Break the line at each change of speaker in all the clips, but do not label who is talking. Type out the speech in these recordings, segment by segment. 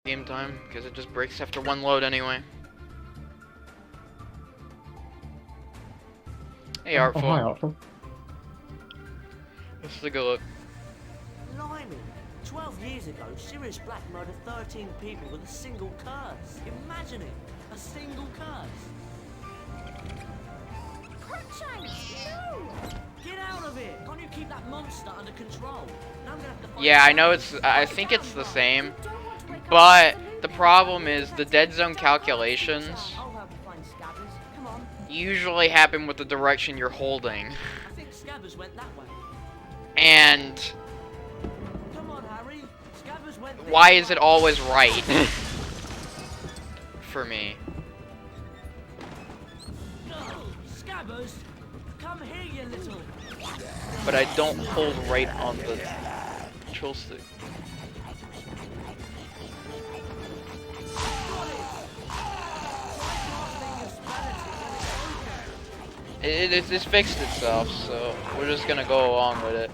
game time, because it just breaks after one load anyway. Hey, Artful.
Oh, hi, Artful.
Let's take a look.
Blimey, 12 years ago, Sirius Black murdered 13 people with a single curse. Imagine it, a single curse. Get out of here! Can't you keep that monster under control? Now I'm gonna have to find
Yeah, I know it's. I think it's the same, but the problem is the dead zone calculations
I'll help you find Scabbers. Come on.
usually happen with the direction you're holding,
I think Scabbers went that way.
and
Come on, Harry. Scabbers went this
why is
way.
it always right for me?
Scabbers, come here, you little.
But I don't hold right on the control stick. It's fixed itself, so we're just gonna go along with it.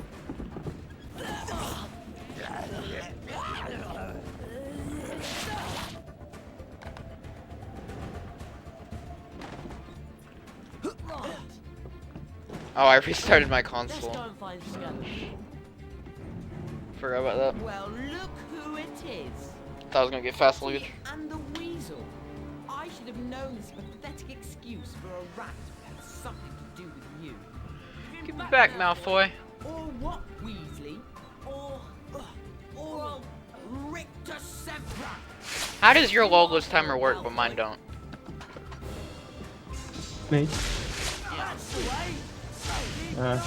Oh, I restarted my
Let's
console.
go and find Scabbers.
Forgot about that.
Well, look who it is.
Thought I was gonna get fast luggage.
And the weasel. I should have known this pathetic excuse for a rat had something to do with you.
Give me back, Malfoy.
Or what, Weasley? Or Richter Sempra.
How does your Lola's timer work, but mine don't?
Me?
That's the way.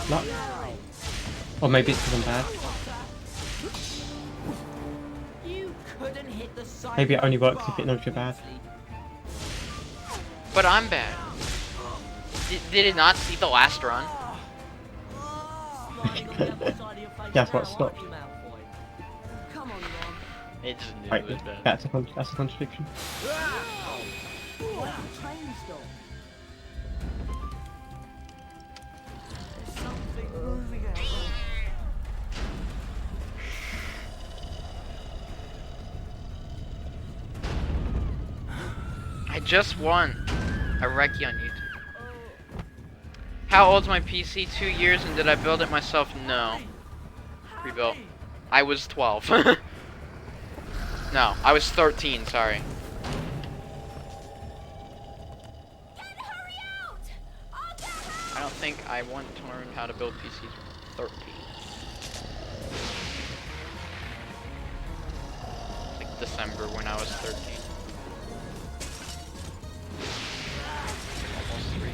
Luck? Or maybe it's because I'm bad.
You couldn't hit the side.
Maybe it only works if it knows you're bad.
But I'm bad. Did it not see the last run?
Yeah, that's what stopped.
Come on, Ron.
It just knew
Right,
it was bad.
that's a contradiction.
What a train stop. There's something moving out there.
I just won a recce on YouTube. How old's my PC? 2 years, and did I build it myself? No. Rebuilt. I was 12. No, I was 13, sorry. I don't think I want to learn how to build PCs when I'm 13. It's like December when I was 13. Almost 3.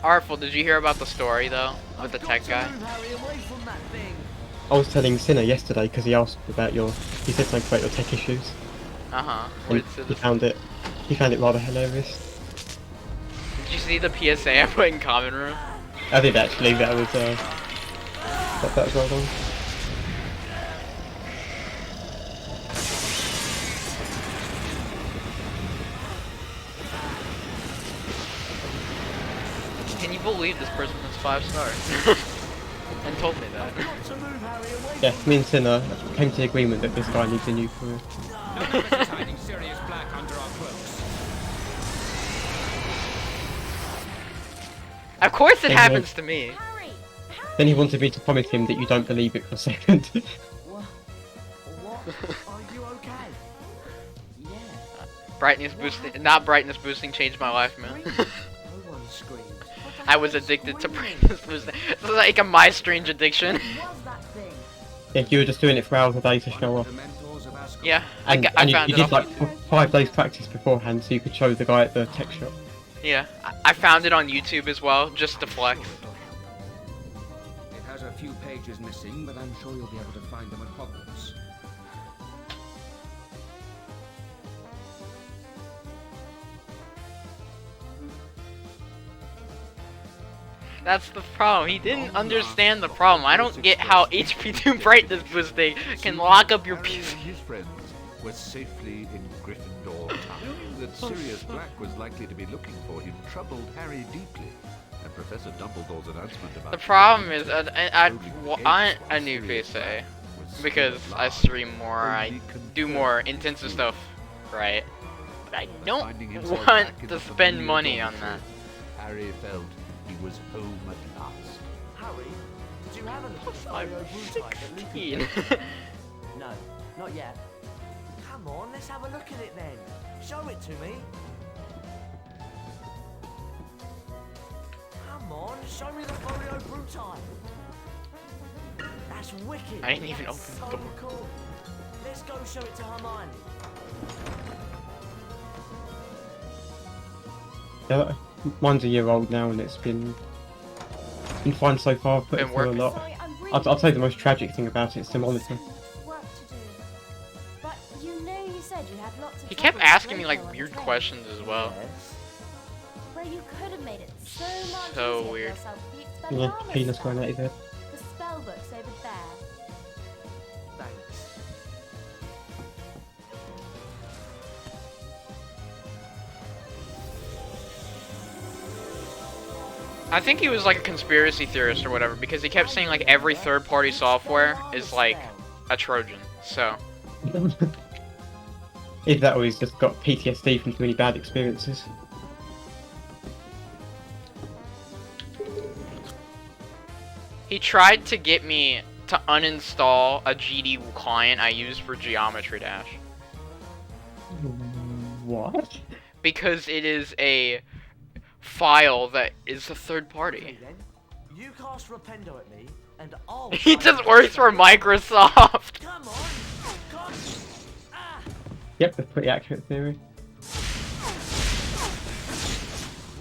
Artful, did you hear about the story though? With the tech guy?
Move Harry away from that thing.
I was telling Sinner yesterday because he asked about he said something about your tech issues.
Uh-huh.
And he found it rather hilarious.
Did you see the PSA I put in common room?
I did actually, that was well done.
Can you believe this person is 5 stars? And told me that.
Got to move Harry away
Yeah,
from
me and Sinner came to the agreement that this guy needs a new career.
None of us is hiding Sirius Black under our cloaks.
Of course it
Hey,
happens to me.
Then he wanted me to promise him that you don't believe it for a second.
What? Are you okay? Yeah.
Brightness boosting, not brightness boosting changed my life, man.
No one screamed.
I was addicted to brightness boosting. It's like a my strange addiction.
What was that thing?
Yeah, you were just doing it for hours a day to show off.
The mentors of Azkaban.
Yeah,
And,
I
and
found
you
it
did
off
like
YouTube.
5 days practice beforehand so you could show the guy at the tech shop.
Yeah, I found it on YouTube as well, just to flex.
It has a few pages missing, but I'm sure you'll be able to find them at Hogwarts.
That's the problem. He didn't understand the problem. I don't get how HP2 brightness boosting can lock up your
Harry
PC.
and his friends were safely in Gryffindor Town. Knowing that Sirius Black was likely to be looking for him troubled Harry deeply. And Professor Dumbledore's announcement about
The problem is I want a new PC because I stream more, I do more intensive stuff, right? But I don't want to spend money on that.
Harry felt he was home at last.
Harry, did you have a look at the
I'm
folio brutai that Luke
16.
No, not yet. Come on, let's have a look at it then. Show it to me. Come on, show me the folio brutai. That's wicked.
I didn't even open
That's
the
so
door.
cool. Let's go show it to Hermione.
Yeah, mine's a year old now, and it's been fine so far. I've put it
Been
through a
working.
lot.
Sorry, I'm really
I'll tell you the most tragic thing about it is the monitor.
work to do. But you know you said you had lots of
He kept
trouble with
asking me
Draco
like
on the
weird
train.
questions as well.
Yes.
Where you could have made it so much
So
easier for
weird.
yourself with the
Yeah,
Expelliarmus
penis
spell.
going out his head.
The spell book's over there.
Thanks.
I think he was like a conspiracy theorist or whatever because he kept saying like every third-party software is like a Trojan. So
Either that or he's just got PTSD from too many bad experiences.
he tried to get me to uninstall a GD client I use for Geometry Dash
What?
because it is a file that is a third
Okay
party.
then. You cast Rependo at me, and I'll.
He
try
just
and
works for
fix it.
Microsoft.
Come on, cast. Ah.
Yep, that's pretty accurate theory.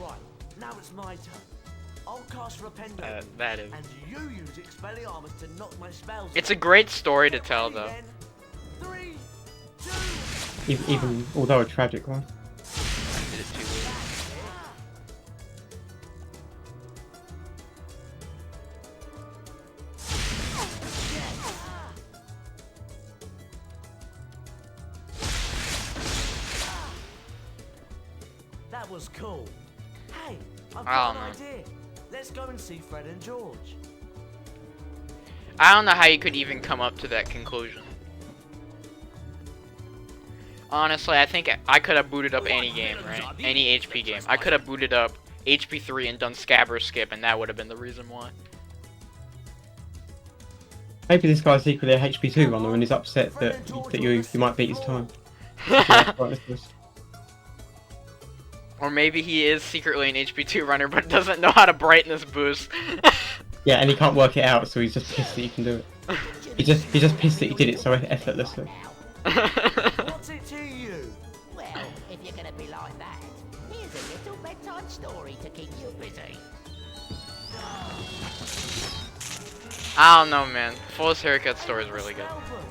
Right, now it's my turn. I'll cast Rependo at you,
That is.
and you use Expelliarmus to knock my spells.
It's a
away.
great story to
Get
tell
ready
though.
then. 3, 2.
Even although a tragic one.
Did it too late.
That was cool. Hey, I've
Oh,
got an
man.
idea. Let's go and see Fred and George.
I don't know how you could even come up to that conclusion. Honestly, I think I could have booted up any game, right? Any HP game. I could have booted up HP 3 and done Scabber Skip, and that would have been the reason why.
Maybe this guy's secretly a HP2 runner and he's upset that you might beat his time. Yeah, right, this is-
Or maybe he is secretly an HP 2 runner, but doesn't know how to brightness boost.
yeah, and he can't work it out, so he's just pissed that you can do it. He's just pissed that you did it so effortlessly.
What's it to you?
Well, if you're gonna be like that, here's a little bedtime story to keep you busy.
I don't know, man. Fullest Haircut story is really good.
Spellbook.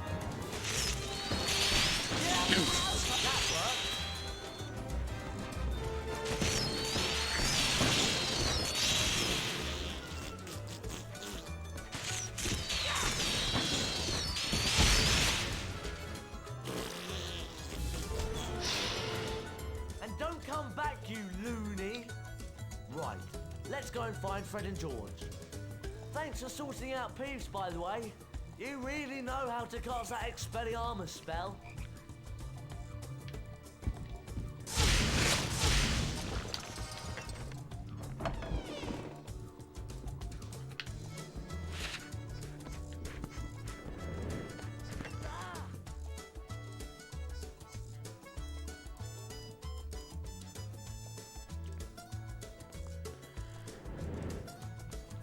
And don't come back, you loony! Right, let's go and find Fred and George. Thanks for sorting out Peeves, by the way. You really know how to cast that Expelliarmus spell.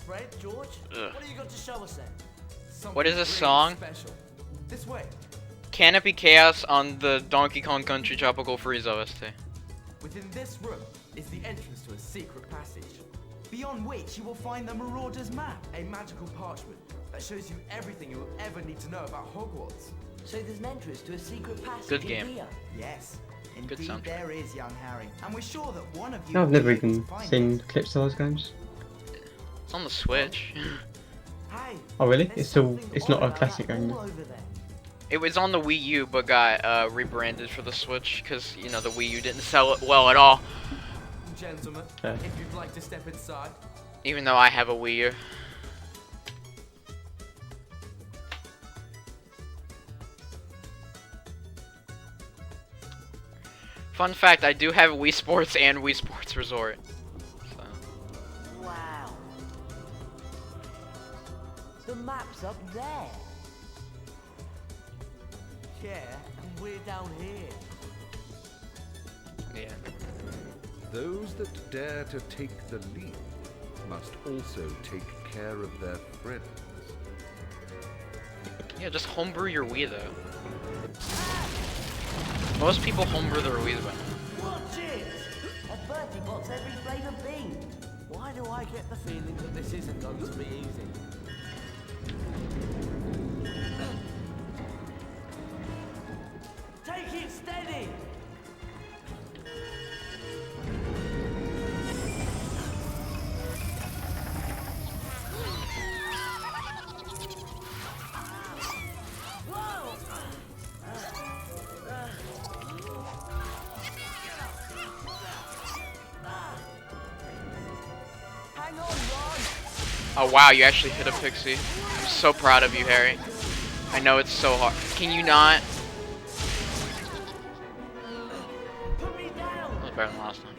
Fred, George,
Ugh.
what have you got to show us then?
What is this song?
Special. This way.
Canopy Chaos on the Donkey Kong Country Tropical Freeze OST.
Within this room is the entrance to a secret passage, beyond which you will find the Marauder's Map, a magical parchment that shows you everything you will ever need to know about Hogwarts.
So there's an entrance to a secret passage
Good
in
game.
here.
Yes,
Good
indeed
soundtrack.
there is, young Harry, and we're sure that one of you.
I've
will
never
be able
even
to find
seen
it.
clips of those games.
It's on the Switch.
Hey,
Oh really?
there's
It's still
something
it's not
odd
a
about
classic
that
game.
wall over there.
It was on the Wii U, but got rebranded for the Switch because you know the Wii U didn't sell it well at all.
and gentlemen,
Okay.
if you'd like to step inside.
Even though I have a Wii U. Fun fact, I do have Wii Sports and Wii Sports Resort. So.
Wow. The map's up there. Yeah, and we're down here.
Yeah.
Those that dare to take the lead must also take care of their friends.
Yeah, just homebrew your Wii though. Most people homebrew their Wii though.
Watch it! A birdie box every flavour bean. Why do I get the feeling that this isn't going to be easy? Take it steady! Hang on, Ron!
Oh wow, you actually hit a pixie. I'm so proud of you, Harry. I know it's so hard. Can you not?
Put me down!
That was better than last time.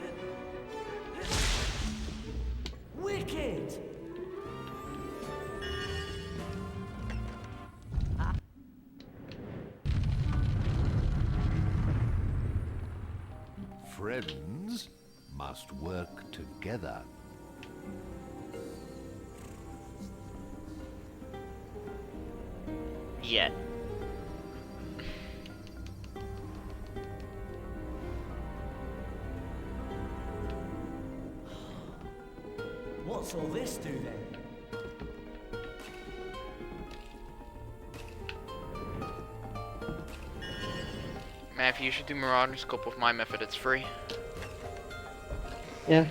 Wicked!
Friends must work together.
Yeah.
What's all this do then?
Matthew, you should do Marauder Scope with my method, it's free.
Yeah.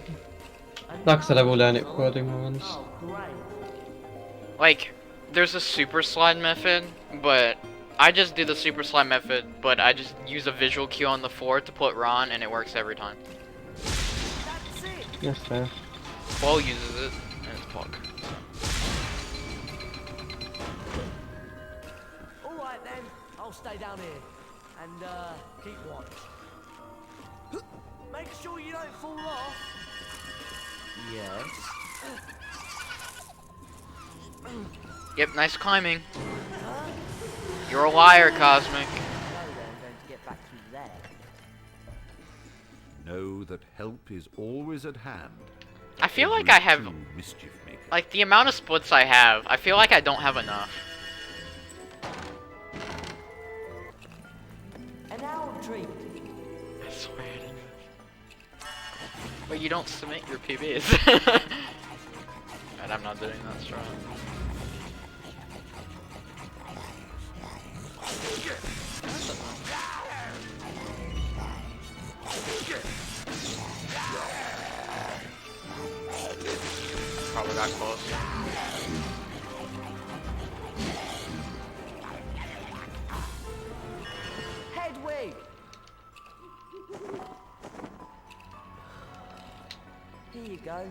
Like I said, I will learn it before I do my ones.
Oh, great.
Like, there's a super slide method, but I just do the super slide method, but I just use a visual cue on the floor to put Ron, and it works every time.
That's it!
Yes, fair.
Paul uses it, and it's Pog.
Alright then, I'll stay down here. And, keep watch. Make sure you don't fall off. Yes.
Yep, nice climbing. You're a liar, Cosmic.
No, then I'm going to get back through there.
Know that help is always at hand.
I feel like
Every
I have,
true mischief maker.
like, the amount of splits I have, I feel like I don't have enough.
An owl drink.
I swear I didn't. But you don't submit your PBs. And I'm not doing that strong. Probably got close.
Hedwig! Here you go.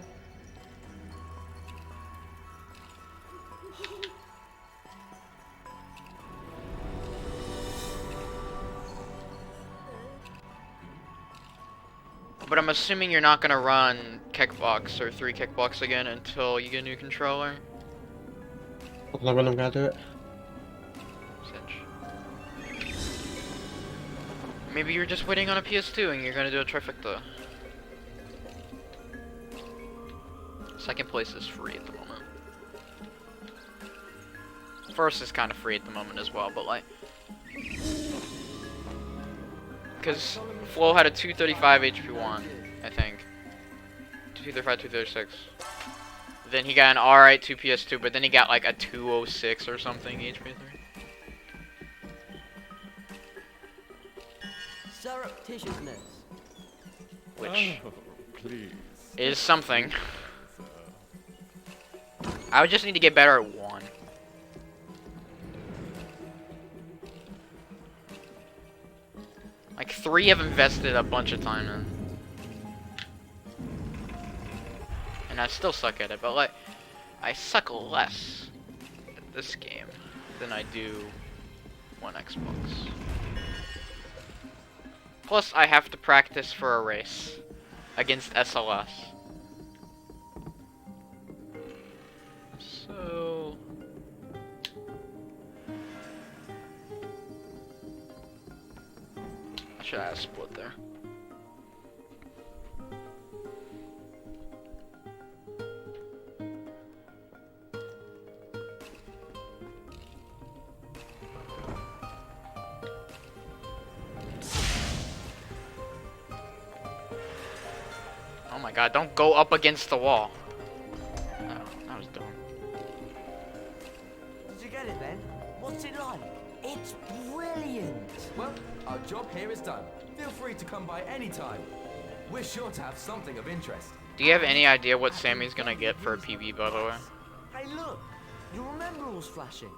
But I'm assuming you're not gonna run kickbox or 3 kickbox again until you get a new controller.
I don't know when I'm gonna do it.
Cinch. Maybe you're just waiting on a PS2 and you're gonna do a trifecta. Second place is free at the moment. First is kind of free at the moment as well, but like... Because Flo had a 235 HP one, I think. 235, 236. Then he got an alright 2 PS2, but then he got like a 206 or something HP 3.
Surreptitiousness.
Which is something. I would just need to get better at 1. Like 3 I've invested a bunch of time in. and I still suck at it, but like, I suck less at this game than I do on Xbox. Plus, I have to practice for a race against SLS. So... I should have a split there. Oh my god, don't go up against the wall. Oh, that was dumb.
Did you get it then? What's it like? It's brilliant.
Well, our job here is done. Feel free to come by any time. We're sure to have something of interest.
Do you have any idea what Sammy's gonna get for a PB, by the way?
Hey, look. Your rememberall's flashing.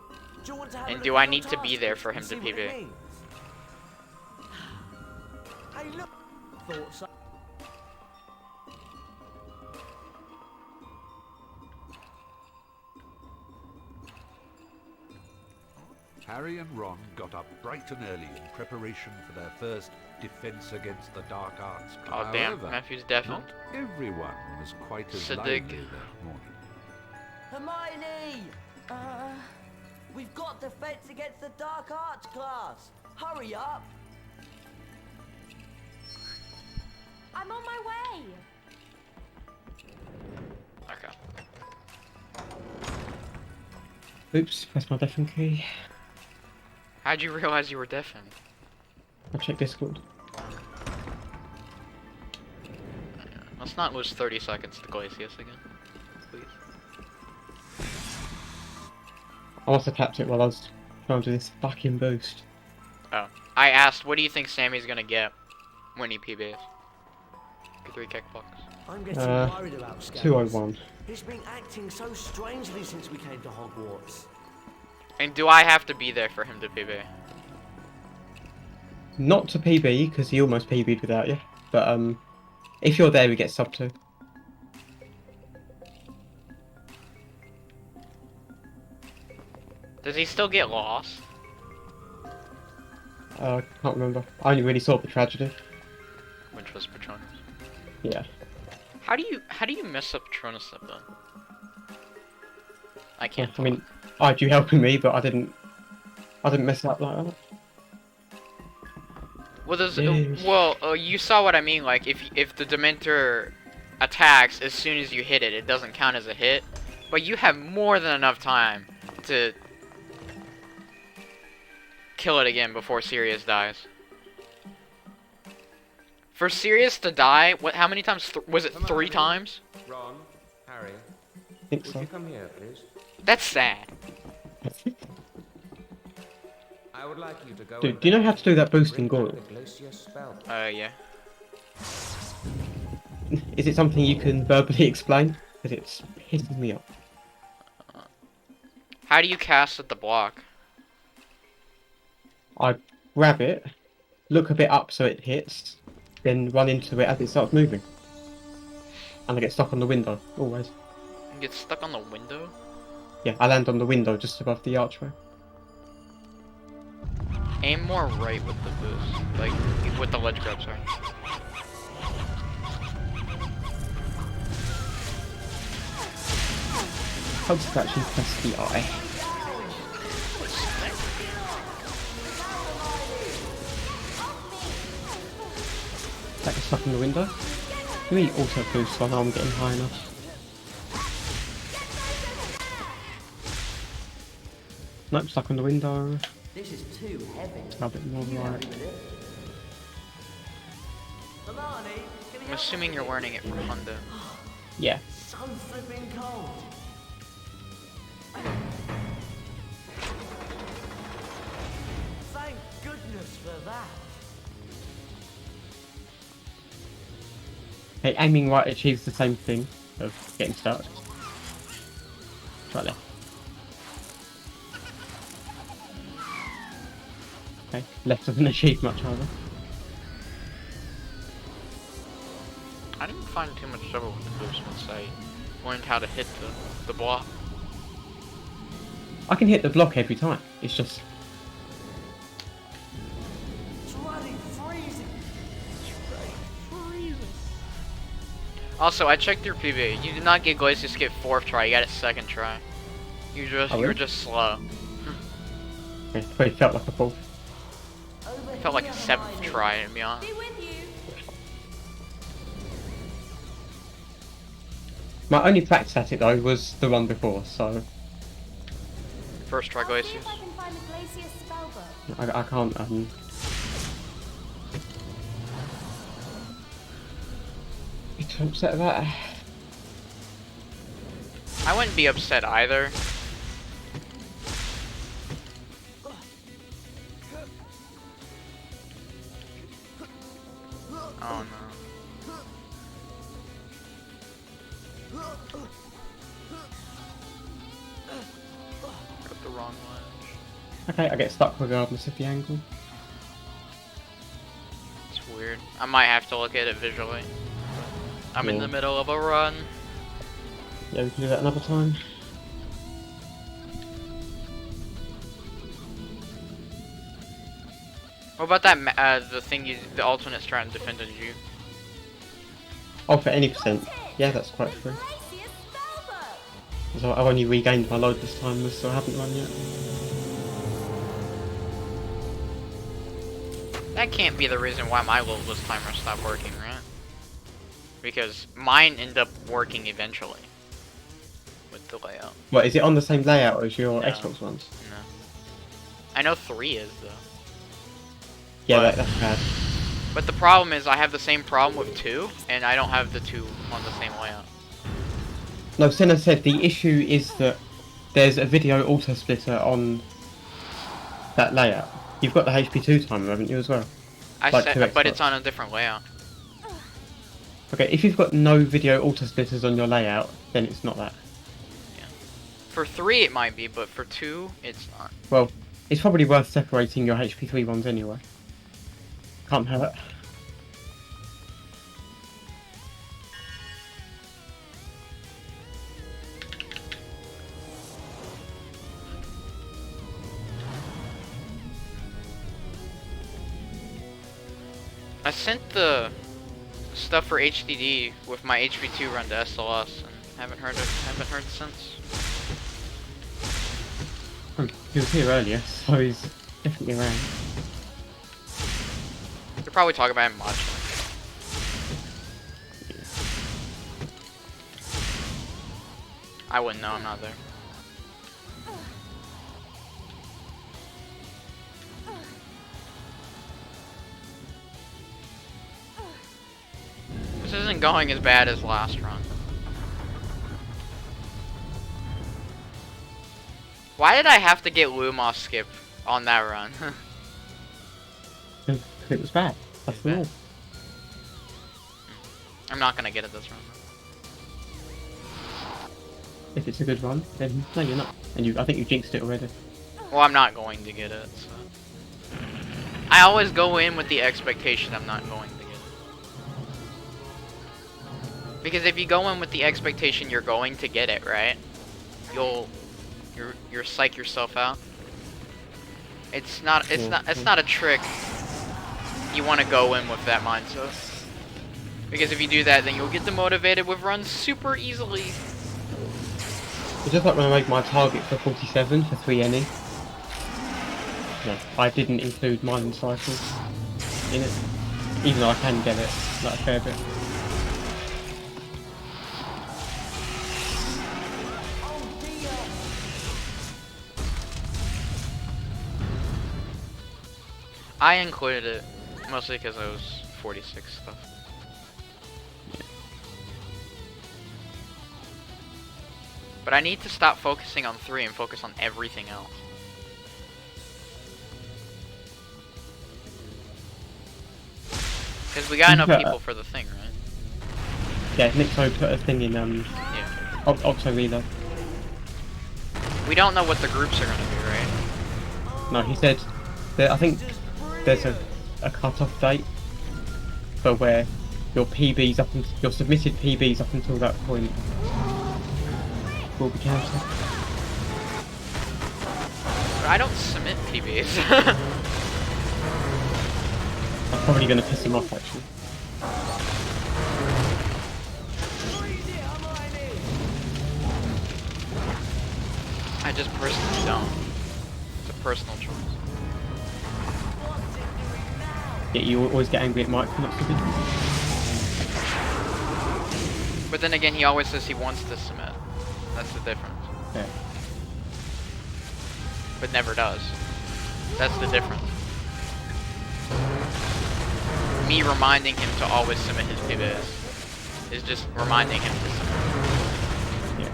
Do you want to have a
And
look
do
at
I
your
need to be
task
there
list
for him
and
to
see what
PB?
it means? Hey, look. Thought so.
Harry and Ron got up bright and early in preparation for their first defense against the dark arts club.
Oh damn,
However,
Matthew's deafened.
not everyone was quite as
Sadiq.
lively that morning.
Hermione! We've got defense against the dark arts class. Hurry up.
I'm on my way.
Okay.
Oops, press my deafen key.
How'd you realize you were deafened?
I'll check Discord.
Let's not lose 30 seconds to Glacius again, please.
I must have tapped it while I was trying to do this fucking boost.
Oh. I asked, what do you think Sammy's gonna get when he PBs? 3 kickbox.
I'm getting worried about Scales.
201.
He's been acting so strangely since we came to Hogwarts.
And do I have to be there for him to PB?
Not to PB, because he almost PB'd without you. But if you're there, we get sub 2.
Does he still get lost?
I can't remember. I only really saw the tragedy.
Which was Patronus.
Yeah.
How do you mess up Patronus up then? I can't.
I mean, I had you helping me, but I didn't mess it up like that.
Well, there's
Yes.
you saw what I mean. Like if the Dementor attacks as soon as you hit it, it doesn't count as a hit. But you have more than enough time to kill it again before Sirius dies. For Sirius to die, how many times? Was it 3 times?
Ron, Harry,
I think
would
so.
you come here, please?
That's sad.
I would like you to go.
Dude, do you know how to do that boost in Goyle?
Yeah.
Is it something you can verbally explain? Because it's pissing me off.
How do you cast at the block?
I grab it, look a bit up so it hits, then run into it as it starts moving. And I get stuck on the window, always.
You get stuck on the window?
Yeah, I land on the window just above the archway.
Aim more right with the boost. Like, with the ledge grab, sorry.
Helps to actually press the eye. That gets stuck in the window. Let me also boost so I know I'm getting high enough. Nope, stuck on the window.
This is too heavy.
A bit more right.
Hermione, can you
I'm assuming you're learning it from Honda.
Yeah.
so flipping cold? Thank goodness for that.
Hey, aiming right achieves the same thing of getting stuck. Right there. Okay, left doesn't achieve much either.
I didn't find too much trouble with the boost once I learned how to hit the block.
I can hit the block every time. It's just
It's bloody freezing.
Also, I checked your PB. You did not get Glacier Skip 4th try, you got it 2nd try. You
Oh,
were
really?
just slow.
it probably felt like a fourth.
It felt like a 7th try, to be honest.
Be with you.
My only practice at it though was the one before, so
First try
I'll see
Glacier.
if I can find the Glacier spellbook.
I can't. Be too upset about it.
I wouldn't be upset either. Oh no. Got the wrong ledge.
Okay, I get stuck regardless of the angle.
It's weird. I might have to look at it visually. I'm in
Yeah.
the middle of a run.
Yeah, we can do that another time.
What about that, the thing the alternate strat defended you?
Oh, for any percent. Yeah, that's quite
The
true.
Glacier spellbook.
So I've only regained my load this time, so I haven't run yet.
That can't be the reason why my loadless timer stopped working, right? Because mine end up working eventually. With the layout.
What, is it on the same layout as your
No.
Xbox ones?
No. I know 3 is, though.
Yeah,
But-
that's bad.
But the problem is I have the same problem with 2, and I don't have the 2 on the same layout.
No, Senna said the issue is that there's a video auto splitter on that layout. You've got the HP2 timer, haven't you, as well?
I
Like
said,
2
but it's
Xbox.
on a different layout.
Okay, if you've got no video auto splitters on your layout, then it's not that.
For 3 it might be, but for 2 it's not.
Well, it's probably worth separating your HP3 ones anyway. Can't hurt.
I sent the stuff for HDD with my HP2 run to SLS and haven't heard since.
He was here earlier, so he's definitely around.
They're probably talking about him much. I wouldn't know, I'm not there. This isn't going as bad as last run. Why did I have to get Lumos skip on that run?
It was bad. That's the rule.
I'm not gonna get it this run.
If it's a good run, then no, you're not. And I think you jinxed it already.
Well, I'm not going to get it, so. I always go in with the expectation I'm not going to get it. Because if you go in with the expectation you're going to get it, right? You'll psych yourself out. It's not a trick. You want to go in with that mindset. Because if you do that, then you'll get demotivated with runs super easily.
It's just like when I made my target for 47 for 3 NE. No, I didn't include mining cycles in it. Even though I can get it, like a fair bit.
I included it mostly because I was 46 stuff. But I need to stop focusing on 3 and focus on everything else. Because we got enough people for the thing, right?
Yeah, Nixo put a thing in
Yeah.
Octo Reload.
We don't know what the groups are gonna be, right?
No, he said that I think there's a cut-off date for where your PBs your submitted PBs up until that point will be cancelled.
But I don't submit PBs.
I'm probably going to piss him off actually.
I just personally don't. It's a personal choice.
Yeah, you always get angry at Mike for not submitting.
But then again, he always says he wants to submit. That's the difference.
Yeah.
But never does. That's the difference. Me reminding him to always submit his PBs is just reminding him to submit.
Yeah.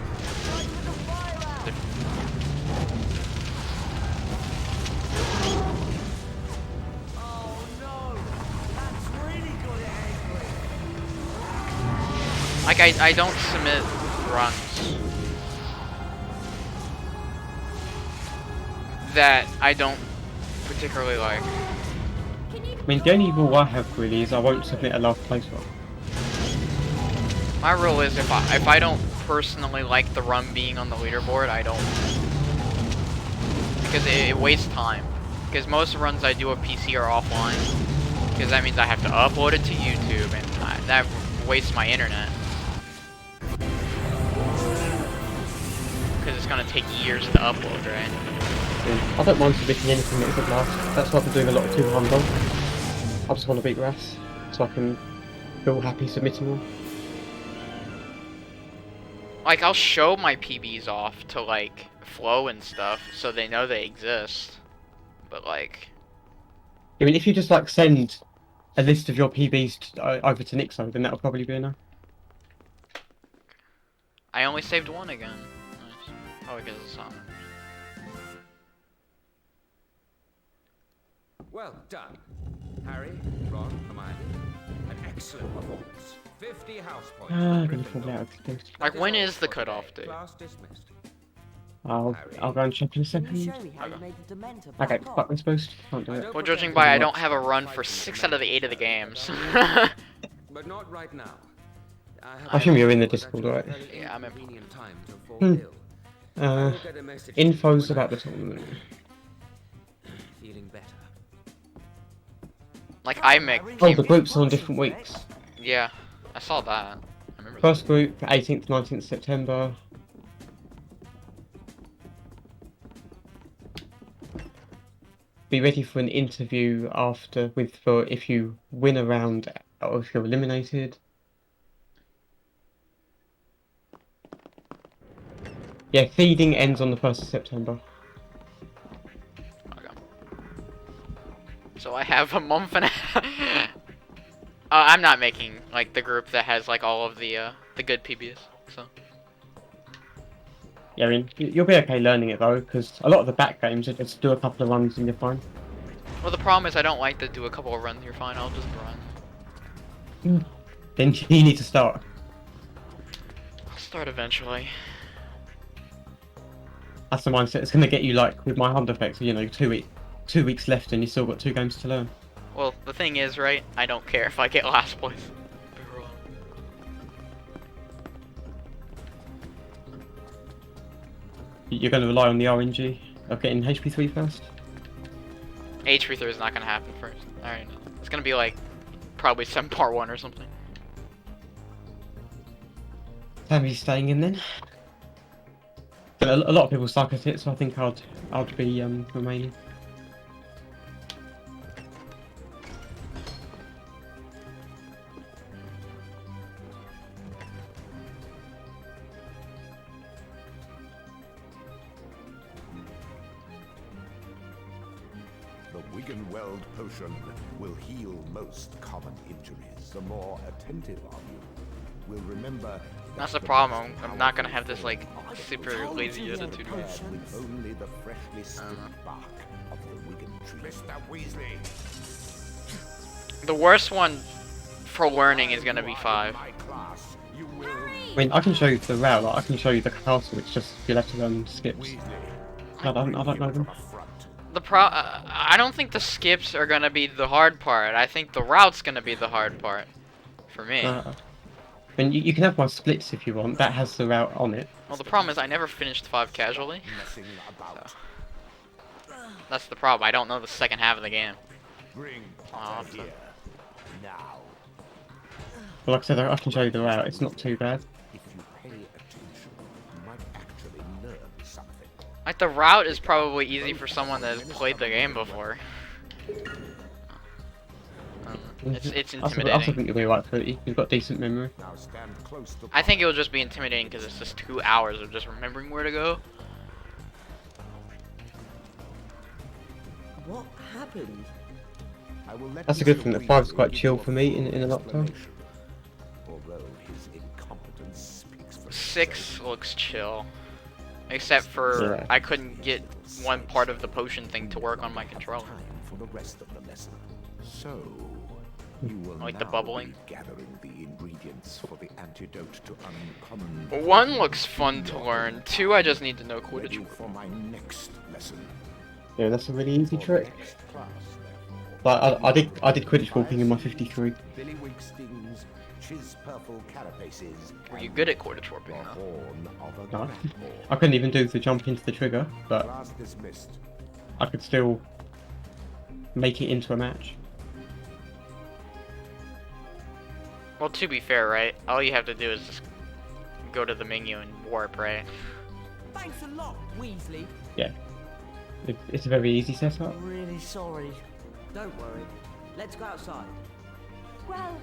Oh no! That's really got it angry.
Like, I don't submit runs that I don't particularly like.
I mean, the only rule I have really is I won't submit a last place run.
My rule is if I don't personally like the run being on the leaderboard, I don't. Because it wastes time. Because most runs I do of PC are offline. Because that means I have to upload it to YouTube, and that wastes my internet. Because it's gonna take years to upload, right?
Yeah. I don't mind submitting anything that isn't last. That's why I've been doing a lot of 200. I just want to beat Ras, so I can feel happy submitting one.
Like, I'll show my PBs off to, like, Flow and stuff, so they know they exist. But, like...
I mean, if you just, like, send a list of your PBs over to Nixo, then that'll probably be enough.
I only saved one again. Nice. Oh, because it's on.
Well done. Harry, Ron, Hermione. An excellent performance. 50 house points.
I'm gonna fall out of this.
Like, when is the cutoff date?
Class dismissed.
I'll go and check in a second. Okay, fuck, I'm supposed to. Can't do it.
Well, judging by I don't have a run for 6 out of the 8 of the games.
But not right now.
I assume you're in the Discord, right?
Yeah, I'm in.
Infos about the tournament.
Feeling better.
Like, iMic
Oh,
came...
the groups are on different weeks.
Yeah, I saw that. I remember
First group, 18th, 19th September. Be ready for an interview after for if you win a round or if you're eliminated. Yeah, feeding ends on the 1st of September.
Okay. So I have a month and a half. I'm not making, like, the group that has, like, all of the good PBs, so.
Yeah, I mean, you'll be okay learning it though, because a lot of the back games are just do a couple of runs and you're fine.
Well, the problem is I don't like to do a couple of runs, you're fine, I'll just run.
Then you need to start.
I'll start eventually.
That's the mindset. It's going to get you, like, with my Honda effects, you know, 2 weeks left and you still got 2 games to learn.
Well, the thing is, right, I don't care if I get last place.
You're going to rely on the RNG of getting HP3 first?
HP3 is not gonna happen first. Alright. It's gonna be like probably some part 1 or something.
Have you staying in then? But a lot of people suck at it, so I think I'd be remaining.
The Wiggenweld potion will heal most common injuries. The more attentive of you will remember.
That's the problem. I'm not gonna have this like super lazy attitude.
With only the freshly stripped bark of the Wiggen tree. Mr. Weasley.
The worst one for learning is gonna be 5.
I mean, I can show you the route. Like, I can show you the castle. It's just you'll have to learn skips. I don't know them.
I don't think the skips are gonna be the hard part. I think the route's gonna be the hard part for me.
I mean, you can have my splits if you want. That has the route on it.
Well, the problem is I never finished 5 casually.
Messing about.
So. That's the problem. I don't know the second half of the game.
Bring
I'll
Potter
have to-
here. Now,
But like I said, I can show you the route. It's not too bad.
if you pay attention, you might actually learn something.
Like, the route is probably easy for someone that has played the game before. It's
I also
intimidating.
think you'll be right for it. You've got decent memory.
Now stand close to
I think it will just be intimidating because it's just 2 hours of just remembering where to go.
What happened?
I will let
That's a good
Mr.
thing. The
Weasley
5's quite
give
chill
you a
for me
full
in a lot of time.
explanation. Although his incompetence speaks for
6
itself.
looks chill. Except for
Yeah.
I couldn't get one part of the potion thing to work on my controller.
Time for the rest of the lesson. So, you will
Like the
now
bubbling?
be gathering the ingredients for the antidote to uncommon.
1 looks fun to learn. 2, I just need to know
Ready
Quidditch.
for my next lesson.
Yeah, that's a really easy
For
trick.
next class, therefore.
But I did Quidditch walking in my 53.
Billy Wigstings, Chiz Purple Carapaces.
Were you good at Quidditch warping?
The
Huh?
horn of a
No.
grandpa.
I couldn't even do the jump into the trigger, but
Class dismissed.
I could still make it into a match.
Well, to be fair, right? All you have to do is just go to the menu and warp, right?
Thanks a lot, Weasley.
Yeah. It's a very easy setup.
I'm really sorry. Don't worry. Let's go outside.
Well,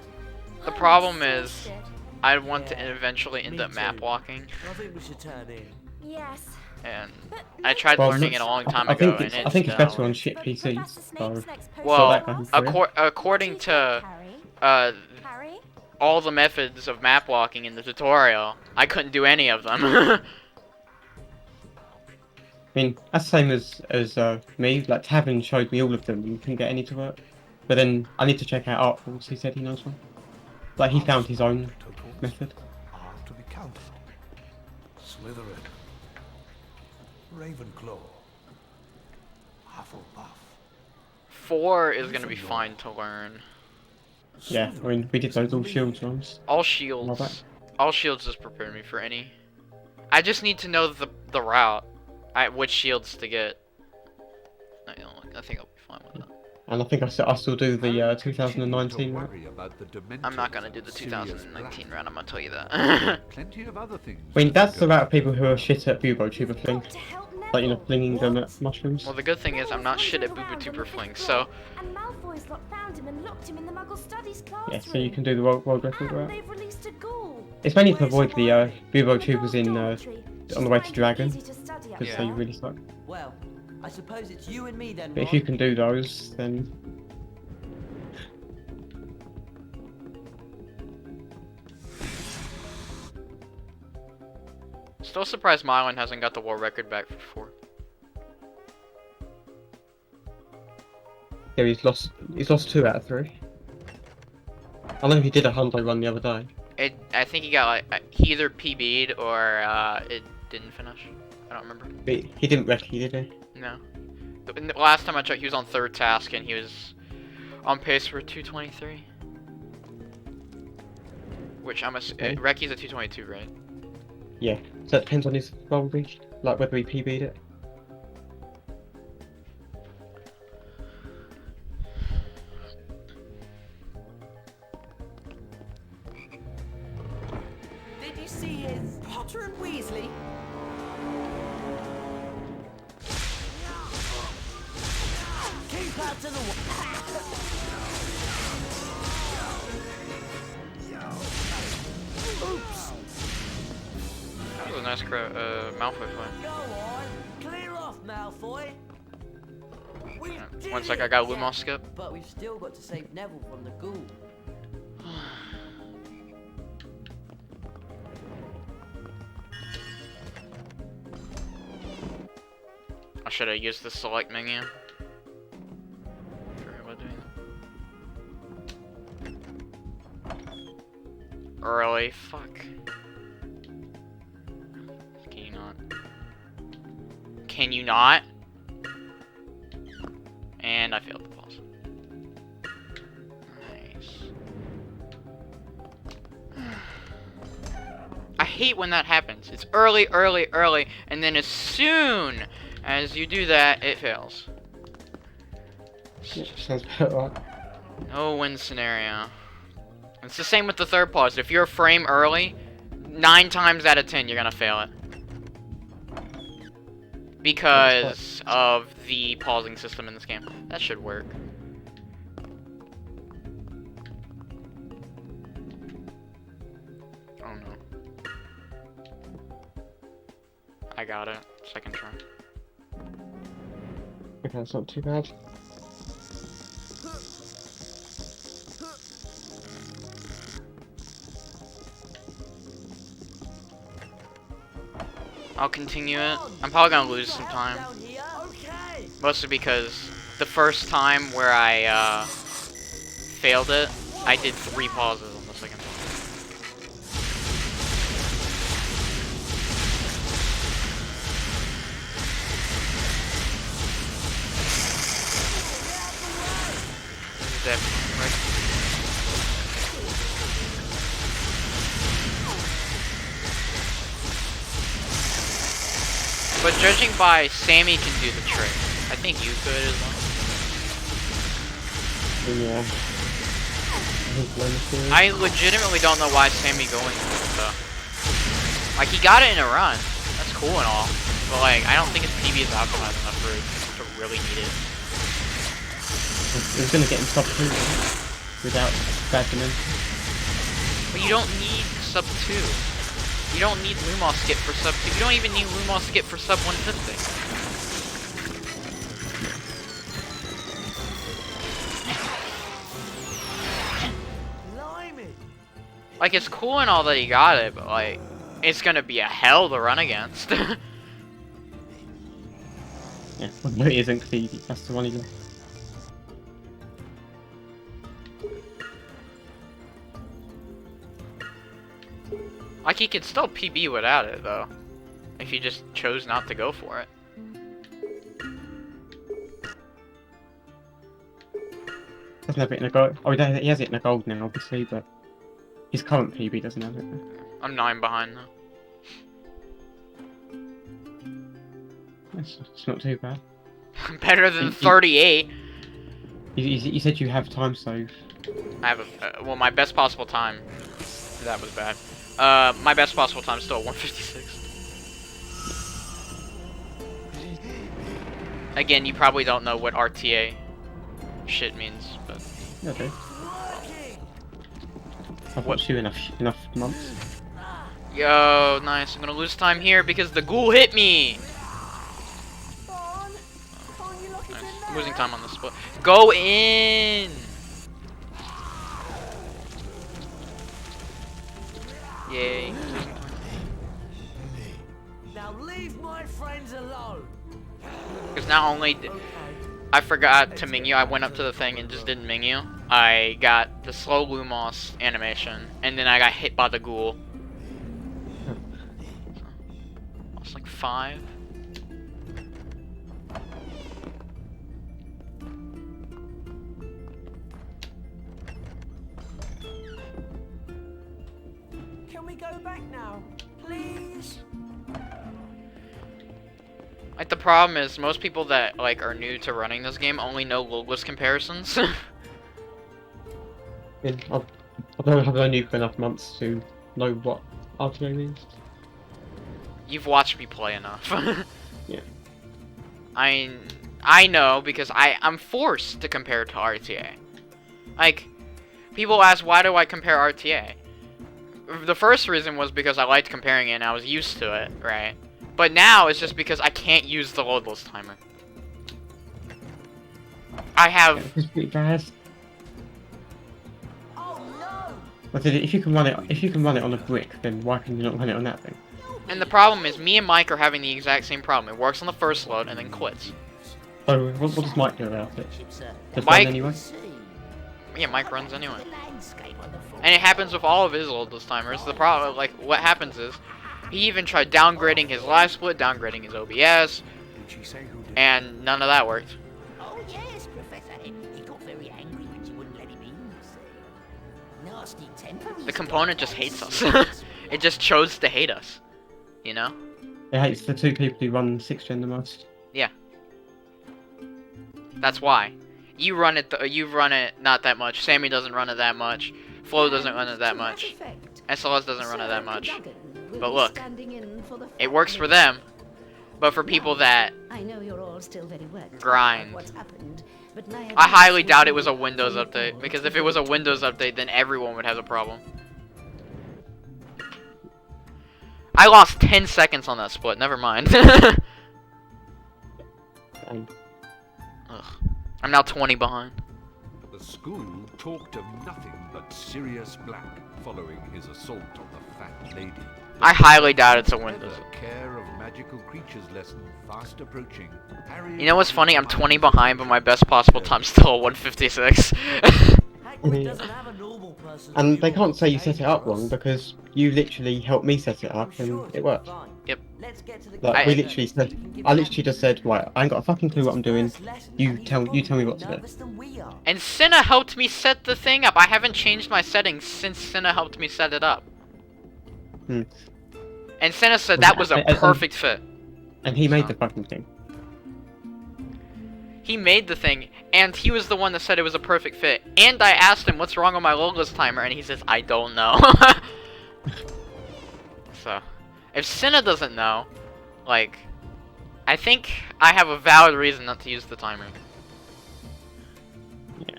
The
I'm
problem is,
exhausted.
I want to
Yeah,
eventually end
me
up map
too.
walking,
I think we should turn in.
Yes.
and
But
I tried
Well,
learning it a long time
I
ago,
think
and
it's I think it's better on
downloaded.
shit
But
PCs.
Professor
So
Snape's next potion
Well,
that going for you.
according
What do you think,
to
Harry?
uh,
Harry?
all the methods of map walking in the tutorial, I couldn't do any of them.
I mean, that's the same as me. Like Tavin showed me all of them and couldn't get any to work. But then I need to check out Artfuls. He said he knows one. Like he found his own method.
Are to be counted. Slytherin. Ravenclaw. Hufflepuff.
4 is gonna be fine to learn.
Yeah, I mean we did those all shields ones.
All
Love
shields,
that.
all shields just prepare me for any. I just need to know the route, which shields to get. I think I'll be fine with that.
And I think I still do the 2019 route.
I'm not gonna do the 2019 round. I'm gonna tell you that.
Plenty of other things.
I mean that's the route of people who are shit at Bubo Tuber Fling.
Got to help
Like, you know,
Neville.
flinging them
What?
at mushrooms.
Well, the good thing is I'm not
Neville's
shit at
wandering
Boo
around
Boo
on
Tuber
the
Fling,
fifth
so
floor, and Malfoy's lot found him and locked him in the Muggle Studies classroom.
Yeah, so you can do the world record
And
route.
they've released a ghoul.
It's mainly to
Where's
avoid the
Hermione?
Bubo
In the
Tubers in
dormitory.
on the way to
She's
Dragon,
finding it easy to study up
because
Yeah.
they really suck.
Well, I suppose it's you and me then,
But if
Ron.
you can do those, then
still surprised Mylon hasn't got the world record back for 4.
yeah, he's lost 2 out of 3. I know he did a Hundo run the other day.
I think he got like he either PB'd or it didn't finish. I don't remember.
But he didn't recce, did he?
No. The last time I checked, he was on 3rd task and he was on pace for 223. Which I'm
Okay.
Recce's at 222, right?
Yeah. So it depends on his roll reach, like whether he PB'd it.
Did you see his Potter and Weasley?
Keep out to the Oops!
That was a nice Malfoy fight.
Go on, clear off, Malfoy. We did
One sec,
it!
I got a
Yeah,
Lumos skip.
But we've still got to save Neville from the ghoul.
I should have used the select menu. Forgot about doing that. Early, fuck. Can you not? Can you not? And I failed the pause. Nice. hate when that happens. It's early, early, early, and then as soon as you do that, it fails.
Yeah, sounds about right.
No win scenario. It's the same with the third pause. If you're a frame early, 9 times out of 10 you're gonna fail it. Because of the pausing system in this game. That should work. Oh no. I got it. Second try.
Okay, that's not too bad.
I'll continue it. I'm probably gonna lose some time.
Okay.
Mostly because the first time where I failed it, I did 3 pauses on the second time. Definitely right. But judging by Sammy can do the trick, I think you could as well.
Yeah.
I legitimately don't know why Sammy going for it though. Like he got it in a run. That's cool and all. But like I don't think his PB is optimized enough for it to really need it.
It was gonna get him sub 2 without bad dimension.
But you don't need sub 2. You don't need Lumos skip for sub 2. You don't even need Lumos skip for sub 150. Like, it's cool and all that he got it, but like, it's gonna be a hell to run against.
Yeah, well, no, it isn't because that's the one he left.
Like, he could still PB without it, though. If he just chose not to go for it.
Doesn't have it in a gold. Oh, he has it in a gold now, obviously, but his current PB doesn't have it.
I'm 9 behind, though.
It's not too bad.
Better than 38.
You said you have time save.
I have a, well, my best possible time. That was bad. My best possible time is still 156. Again, you probably don't know what RTA shit means, but...
Okay. I've watched you enough months.
Yo, nice. I'm gonna lose time here because the ghoul hit me! Nice. I'm losing time on this split. Go in! Yay.
Now leave my friends alone.
Because not only did I forgot to Mingyu, I went up to the thing and just didn't Mingyu. I got the slow Lumos animation, and then I got hit by the ghoul. I was like 5.
Can we go back now, please?
Like, the problem is, most people that, like, are new to running this game only know logless comparisons.
Yeah, I don't have only for enough months to know what RTA means.
You've watched me play enough.
Yeah.
I know because I'm forced to compare to RTA. Like, people ask, why do I compare RTA? The first reason was because I liked comparing it and I was used to it, right? But now it's just because I can't use the loadless timer. I have...
It's pretty bad.
Oh no!
But if you can run it on a brick, then why can you not run it on that thing?
And the problem is, me and Mike are having the exact same problem. It works on the first load and then quits.
Oh, what does Mike do about it? Does
Mike-
run anyway?
Yeah, Mike runs anyway. And it happens with all of his loadless timers. The problem, like, what happens is, he even tried downgrading his live split, downgrading his OBS, and none of that worked.
Oh yes, Professor. He got very angry when you wouldn't let him in, you see. Nasty temper.
The component just hates us. It just chose to hate us. You know?
It hates the 2 people who run 6th gen the most.
Yeah. That's why. You run it not that much. Sammy doesn't run it that much. Flo doesn't run it that much. SLS doesn't run it that much. But look, it works for them. But for people that
I know you're all still very wet
grind,
what's happened, but my
I highly doubt it was a Windows update. Because if it was a Windows update, then everyone would have a problem. I lost 10 seconds on that split. Never mind. Ugh. I'm now 20 behind.
The school talked of nothing but Sirius Black following his assault on the fat lady.
I highly doubt it's a Windows.
Care of magical creatures lesson fast approaching.
You know what's funny? I'm 20 behind, but my best possible time's still 156.
Hagrid doesn't have a normal person's
And
view
they
of
can't say you set it
behaviour
up wrong because you literally helped me set it up
I'm sure
and
it'll
it
be
worked.
fine.
Yep.
Let's get to the
Like,
I
we literally said, I literally just said, right, I ain't got a fucking clue what I'm doing. You tell me what to do.
And Cinna helped me set the thing up. I haven't changed my settings since Cinna helped me set it up.
Hmm.
And Cinna said that was a perfect fit.
And he made the fucking thing.
He made the thing, and he was the one that said it was a perfect fit. And I asked him what's wrong with my Lola's timer, and he says, I don't know. So, if Cinna doesn't know, like, I think I have a valid reason not to use the timer.
Yeah.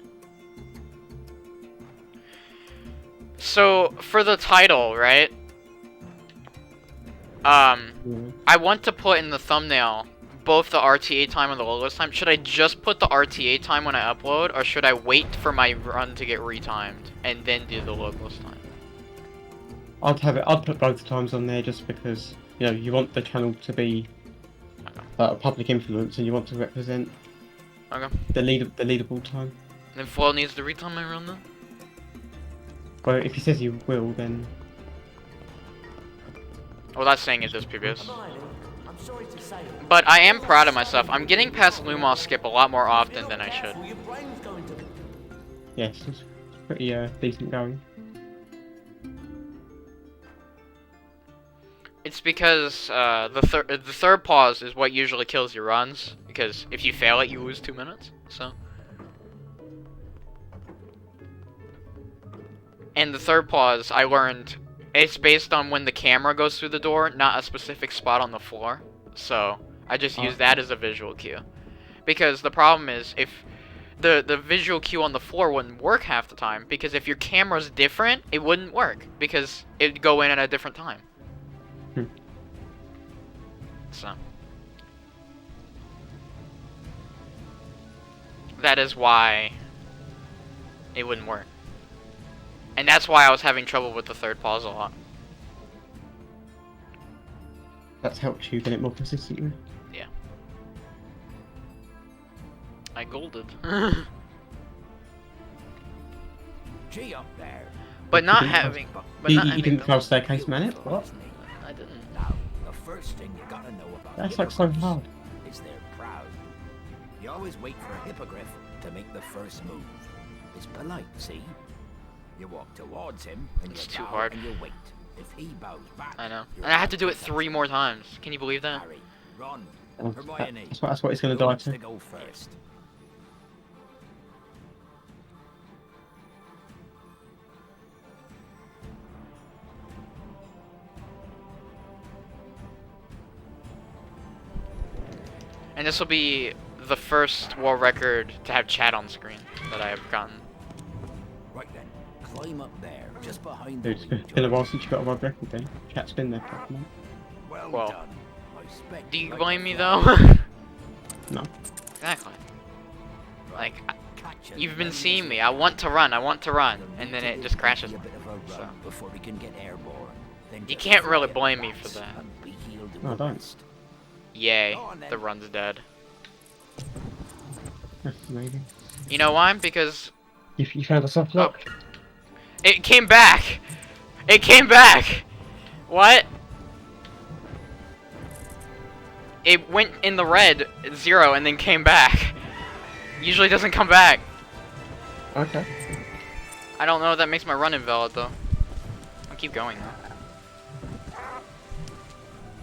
So, for the title, right? I want to put in the thumbnail both the RTA time and the Lola's time. Should I just put the RTA time when I upload, or should I wait for my run to get retimed and then do the Lola's time?
I'd put both times on there just because, you know, you want the channel to be a public influence and you want to represent the leadable time.
Then Flo needs to retime my run then?
Well, if he says he will, then...
Well, that's saying it does PBS.
I'm sorry to say it.
But I am proud of myself. I'm getting past Lumos skip a lot more often than I should.
Your brain's going to...
Yes, it's pretty decent going.
It's because the third pause is what usually kills your runs. Because if you fail it, you lose 2 minutes. So. And the third pause, I learned, it's based on when the camera goes through the door, not a specific spot on the floor. So I just use that as a visual cue. Because the problem is, if the visual cue on the floor wouldn't work half the time, because if your camera's different, it wouldn't work. Because it'd go in at a different time. So. That is why it wouldn't work. And that's why I was having trouble with the third pause a lot.
That's helped you get it more consistently.
Yeah. I golded.
Gee up there.
But not having...
You didn't fail staircase man it? What?
I didn't.
Now, the first thing you gotta know about
That's like so hard.
is they're proud. You always wait for a hippogriff to make the first move. It's polite, see? You walk towards him, and
It's
you
too
bow
hard.
and you wait. If he bows back,
I know.
you're
And I have to do it
successful.
3 more times. Can you believe that?
Harry, Ron,
Oh,
Hermione,
that's what he's going
who
to die
wants
to.
to go first?
And this will be the first world record to have chat on screen that I have gotten.
Right then, climb up there, just behind
Dude,
the
it's
wing
been a
door.
while since you got a world record then. Chat's been there for a month.
Well,
done. I expect
Do you
like
blame
a
me
fly.
though?
No.
Exactly. Like,
Catch a
you've been
lazy
seeing me. I want to run, and then it just crashes.
A bit of a run
So.
before we can get airborne. Then
You
just
can't really
fly
blame
at
me for
once
that.
and be healed in
No,
the
don't.
rest.
Yay,
Go on, then.
the run's dead.
That's amazing.
You know why? Because
You found a soft lock?
it came back! It came back! What? It went in the red, 0, and then came back. Usually doesn't come back.
Okay.
I don't know if that makes my run invalid, though. I'll keep going, though.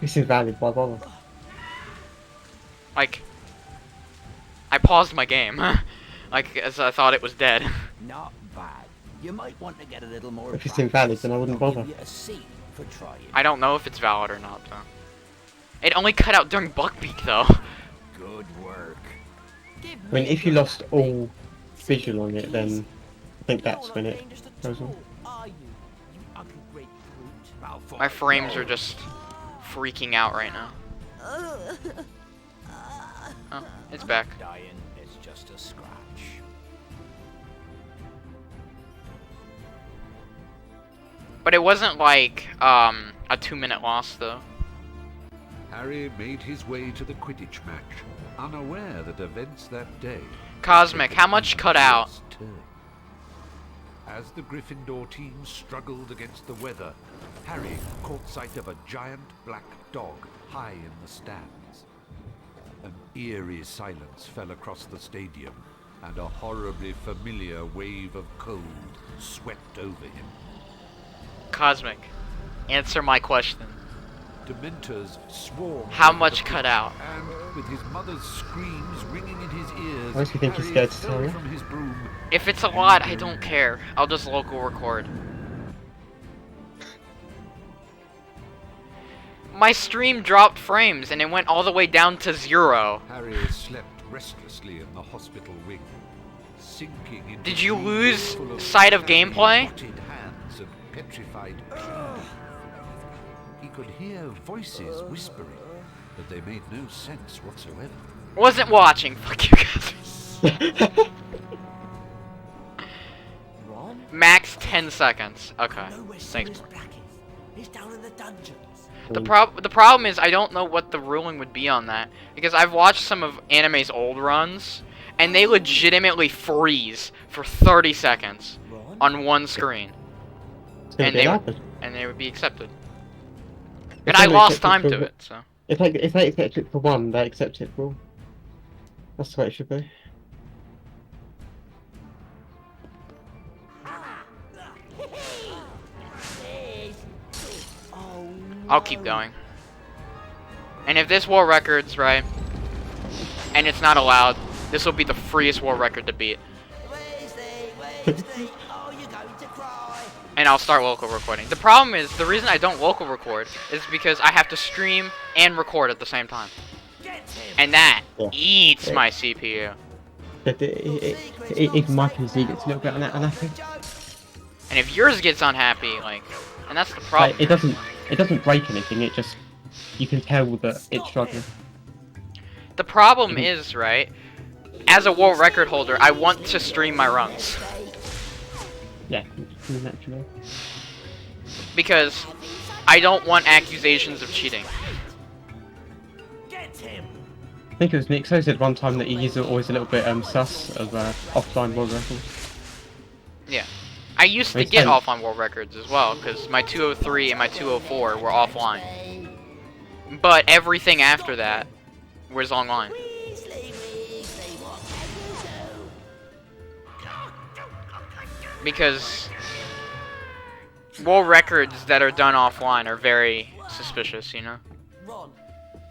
This is valid, why bother?
Like, I paused my game. Like, as I thought it was dead.
Not bad. You might want to get a little more.
If it's invalid, then I wouldn't
I'll
bother.
give you a C for trying.
I don't know if it's valid or not, though. It only cut out during Buckbeak, though.
Good work.
I mean, if you lost all visual on it, then I think that's when it goes on.
Are you? You ugly great brute.
My frames are just freaking out right now. Oh, it's back.
Dying is just a scratch.
But it wasn't like, a 2-minute loss, though.
Harry made his way to the Quidditch match, unaware that events that day...
Cosmic, how much cut out?
As the Gryffindor team struggled against the weather, Harry caught sight of a giant black dog high in the stands. An eerie silence fell across the stadium, and a horribly familiar wave of cold swept over him.
Cosmic, answer my question.
Dementors swarmed.
How
over
much
the
cut
pitch,
out?
And with his mother's screams ringing in his ears,
Why do you think he's
Harry
scared to
fell
tell you?
from his broom.
If it's a lot, I don't care. I'll just local record. My stream dropped frames and it went all the way down to 0.
Harry slept restlessly in the hospital wing, sinking into
Did you
dreams
lose
full of
sight of
clammy,
gameplay?
rotted hands and petrified teeth. He could hear voices whispering, but they made no sense whatsoever.
Wasn't watching. Fuck you guys.
Ron?
Max 10 seconds. Okay.
I know where
Thanks.
Sirius Black is. He's down in the dungeons.
The problem is I don't know what the ruling would be on that, because I've watched some of anime's old runs and they legitimately freeze for 30 seconds
Ron?
on one screen
It's gonna
and
be
they
rapid.
and they would be accepted.
If
And I
they
lost
accept
time
for-
to it, so
If they accept it for one, they accept it for all. That's the way it should be.
Oh,
I'll keep going. And if this war record's right and it's not allowed, this will be the freest war record to beat.
Weasley, oh, you're going to cry.
And I'll start local recording. The problem is, the reason I don't local record is because I have to stream and record at the same time.
Get him.
And that
Yeah.
eats
Yeah.
my CPU.
But even my PC gets a little bit unhappy.
And if yours gets unhappy, like, and that's the
Like,
problem.
it doesn't break anything. It just you can tell that it's struggling.
The problem is, right, as a world record holder, I want to stream my runs.
Yeah, naturally.
Because I don't want accusations of cheating.
Get him.
I think it was Nick so said one time that he is always a little bit sus of offline world records.
Yeah. I used to
Makes
get
sense.
offline world records as well, because my 203 and my 204 were offline. But everything after that was online.
Weasley, Weasley, what can you do?
Because world records that are done offline are very suspicious, you know?
Ron,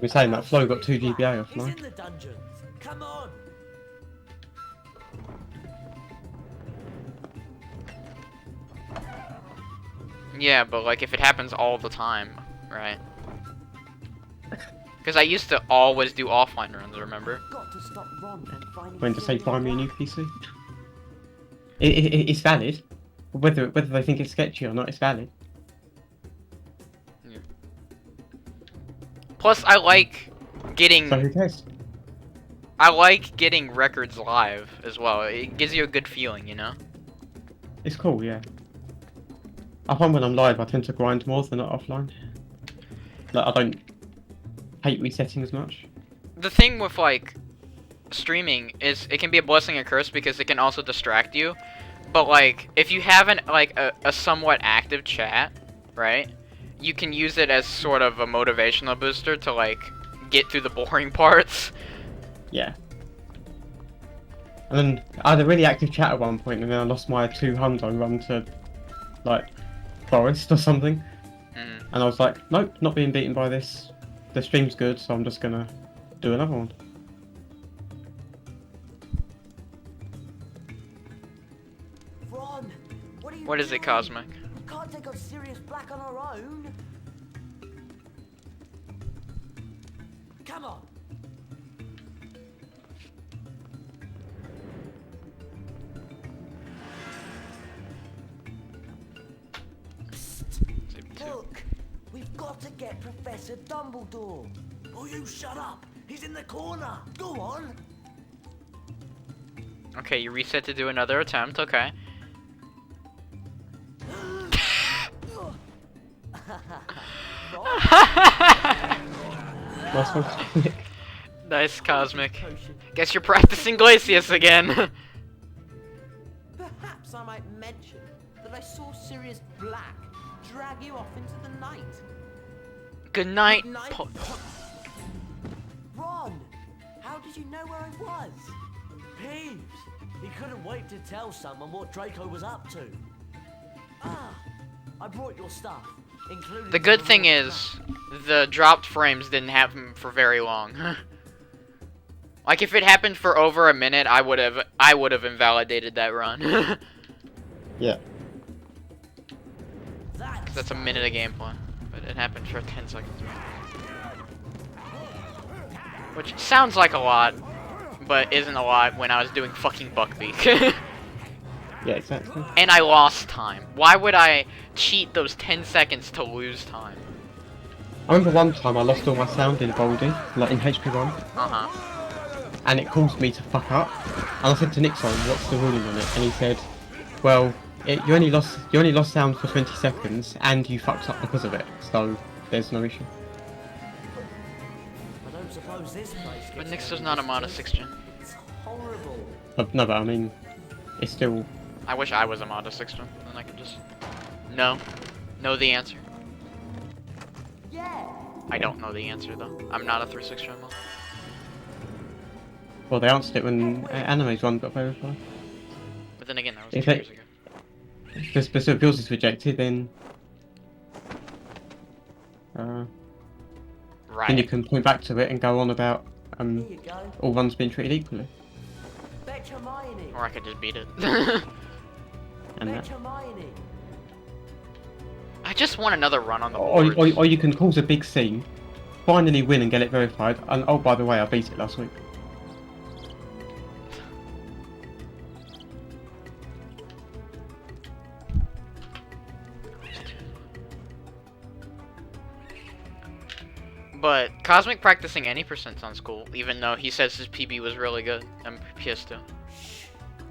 We're saying that Flo got 2 GBA
he's
offline.
in the dungeons. Come on.
Yeah, but like if it happens all the time, right? Because I used to always do offline runs, remember?
Got to stop Ron from finding
When to say
Sirius
buy me a
Black.
new PC. It's valid. Whether they think it's sketchy or not, it's valid.
Plus, I like
So
getting
who cares?
records live as well. It gives you a good feeling, you know?
It's cool, yeah. I find when I'm live, I tend to grind more than offline. Like, I don't hate resetting as much.
The thing with like streaming is it can be a blessing and a curse because it can also distract you. But like if you have a somewhat active chat, right? You can use it as sort of a motivational booster to like get through the boring parts.
Yeah. And then I had a really active chat at one point, and then I lost my 200 run to like forest or something.
Mm.
And I was like, nope, not being beaten by this. the stream's good, so I'm just gonna do another one.
Ron, what are you
What is it,
doing?
Cosmic?
We can't take on Sirius Black on our own. Come on. Look, we've got to get Professor Dumbledore. Oh, you shut up. He's in the corner. Go on.
Okay, you reset to do another attempt, okay.
Last one.
Nice, Cosmic. Guess you're practicing Glacius again.
Perhaps I might mention that I saw Sirius Black drag you off into the night.
Good night.
Ron, how did you know where I was? Peeves. He couldn't wait to tell someone what Draco was up to. Ah, I brought your stuff, including
The good thing is, the dropped frames didn't happen for very long. Like if it happened for over a minute, I would have invalidated that run.
Yeah.
That's a minute of gameplay, but it happened for 10 seconds. Which sounds like a lot, but isn't a lot when I was doing fucking Buckbeak.
Yeah, exactly.
And I lost time. Why would I cheat those 10 seconds to lose time?
I remember one time I lost all my sound in Baldi, like in HP1,
Uh-huh.
and it caused me to fuck up. And I said to Nixon, what's the ruling on it? And he said, well, you only lost sound for 20 seconds, and you fucked up because of it, so there's no issue.
I don't suppose this place
But
gets
Nixon's not a Mod 6 gen.
It's horrible.
No, but I mean, it's still...
I wish I was a Mod 6 gen, then I could just... Know the answer.
Yeah.
I don't know the answer, though. I'm not a 3/6 gen mod.
Well, they answered it when Anime's one got verified.
But then again, that was
If
2
it-
years ago.
If yours is rejected, then... then you
Right.
can point back to it and go on about
Here you go.
all runs being treated equally.
Fetch Hermione.
Or I could just beat it.
And
Fetch
that.
Hermione.
I just want another run on the
Or
board.
you can cause a big scene, finally win and get it verified, and oh, by the way, I beat it last week.
But Cosmic practicing any percent sounds cool, even though he says his PB was really good on PS2.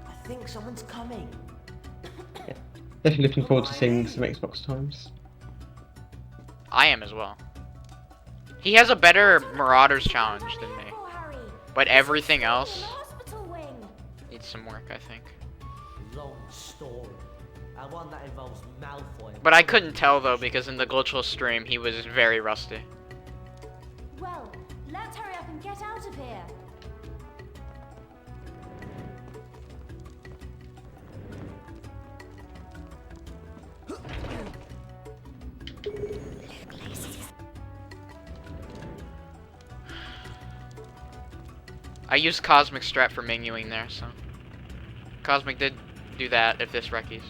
I think someone's coming.
Definitely looking forward to seeing some Xbox times.
I am as well. He has a better Marauders challenge than me,
Careful, Harry.
but everything else
The hospital wing.
needs some work, I think.
Long story. One that involves Malfoy.
But I couldn't tell though, because in the glitchless stream he was very rusty.
Well, let's hurry up and get out of here.
I used Cosmic Strat for menuing there, so... Cosmic did do that if this reckies.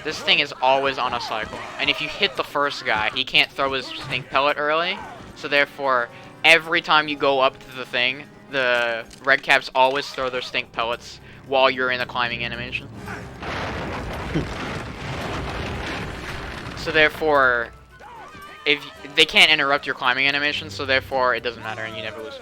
This thing is always on a cycle, and if you hit the first guy, he can't throw his stink pellet early, so therefore, every time you go up to the thing, the red caps always throw their stink pellets while you're in a climbing animation. So therefore, if they can't interrupt your climbing animation, so therefore it doesn't matter and you never lose.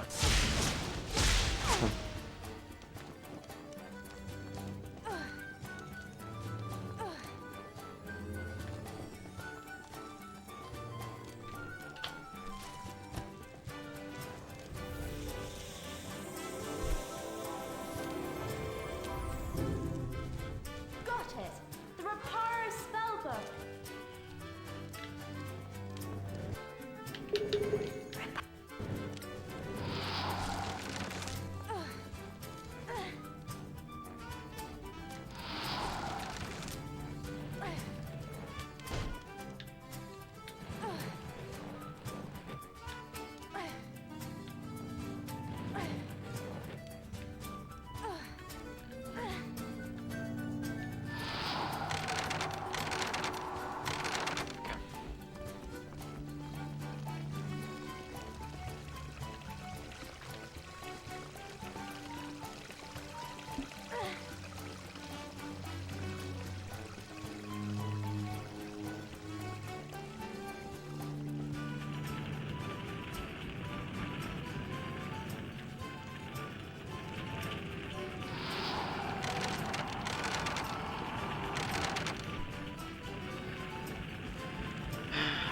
Got it. The Reparo spellbook.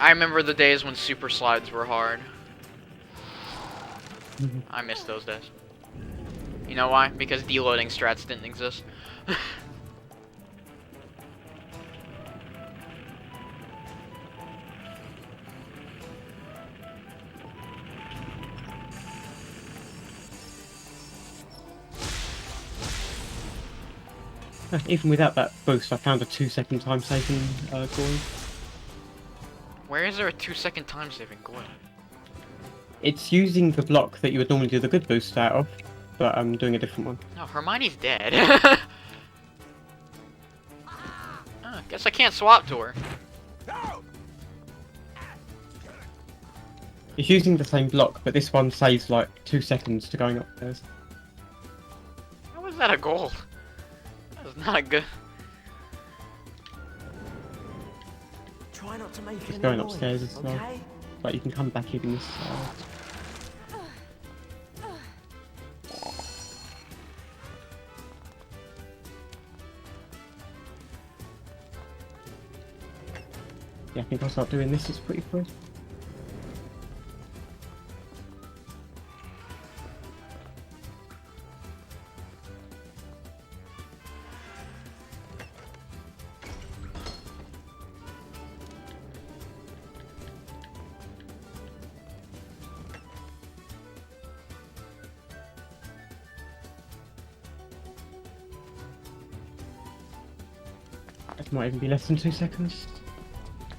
I remember the days when super slides were hard. I miss those days. You know why? Because deloading strats didn't exist.
Even without that boost, I found a 2-second time saving Goy.
Where is there a 2-second time saving Goy?
It's using the block that you would normally do the good boost out of, but I'm doing a different one.
No, Hermione's dead. Oh, guess I can't swap to her.
It's using the same block, but this one saves like 2 seconds to going upstairs.
How was that a gold? That was not a good.
Try not to make
It's
any
going
noise,
upstairs as well.
okay?
But you can come back even this side. Yeah, I think I'll start doing this, it's pretty good. It might even be less than 2 seconds.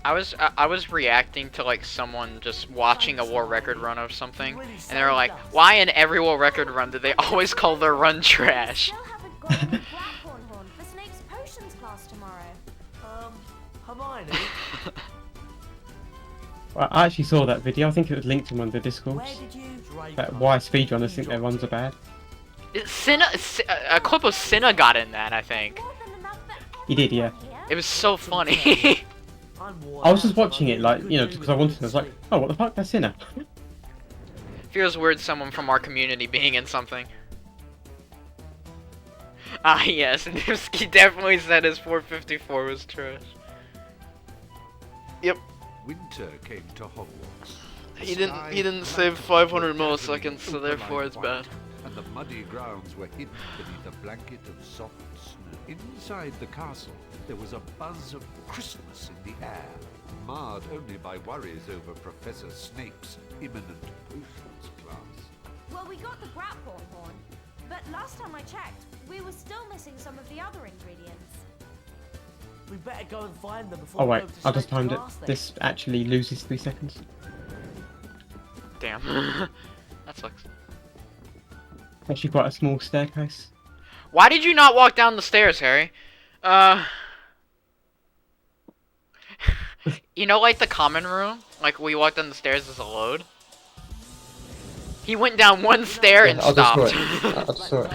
I was reacting to like someone just watching a war record run of something, and they were like, "Why in every war record run do they always call their run trash?"
Still haven't got the Blackthorn horn for Snape's potions class tomorrow.
Hermione,
Well, I actually saw that video, I think it was linked in one of the discords.
where did you...
That why speedrunners think their runs are bad.
A clip of Cinna got in that, I think.
More than enough for
He did, yeah.
everyone here.
It was so funny.
I was just watching it, like, you know, just because I wanted to. I was like, oh, what the fuck, that's Sinner.
Feels weird someone from our community being in something. Ah yes, Nivsky definitely said his 454 was trash. Yep.
Winter came to Hogwarts.
He didn't save 500 milliseconds, so therefore it's bad.
And the muddy grounds were hidden beneath a blanket of soft snow. Inside the castle, there was a buzz of Christmas in the air, marred only by worries over Professor Snape's imminent potions class.
Well, we got the Blackthorn horn, but last time I checked, we were still missing some of the other ingredients.
We better go and find them before
Oh
we
wait,
go to
I just
Snape's
timed it.
class then.
This actually loses 3 seconds.
Damn. That sucks.
Actually quite a small staircase.
Why did you not walk down the stairs, Harry? You know, like the common room? Like, we walked down the stairs as a load? He went down one stair and
I'll
stopped.
just saw it. I just saw it.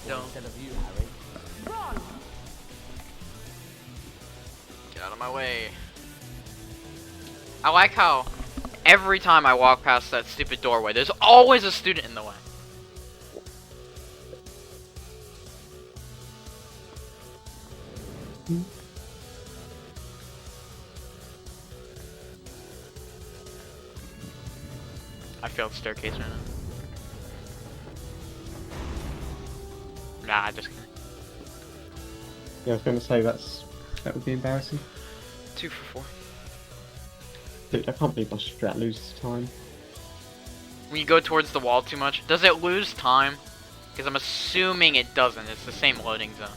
Don't.
Instead of you, Harry.
Ron!
Get out of my way. I like how every time I walk past that stupid doorway, there's always a student in the way. I failed staircase right now. Nah, I just kidding.
Yeah, I was going to say that would be embarrassing.
2 for 4.
Dude, I can't believe my strat loses time.
When you go towards the wall too much, does it lose time? Because I'm assuming it doesn't. It's the same loading zone.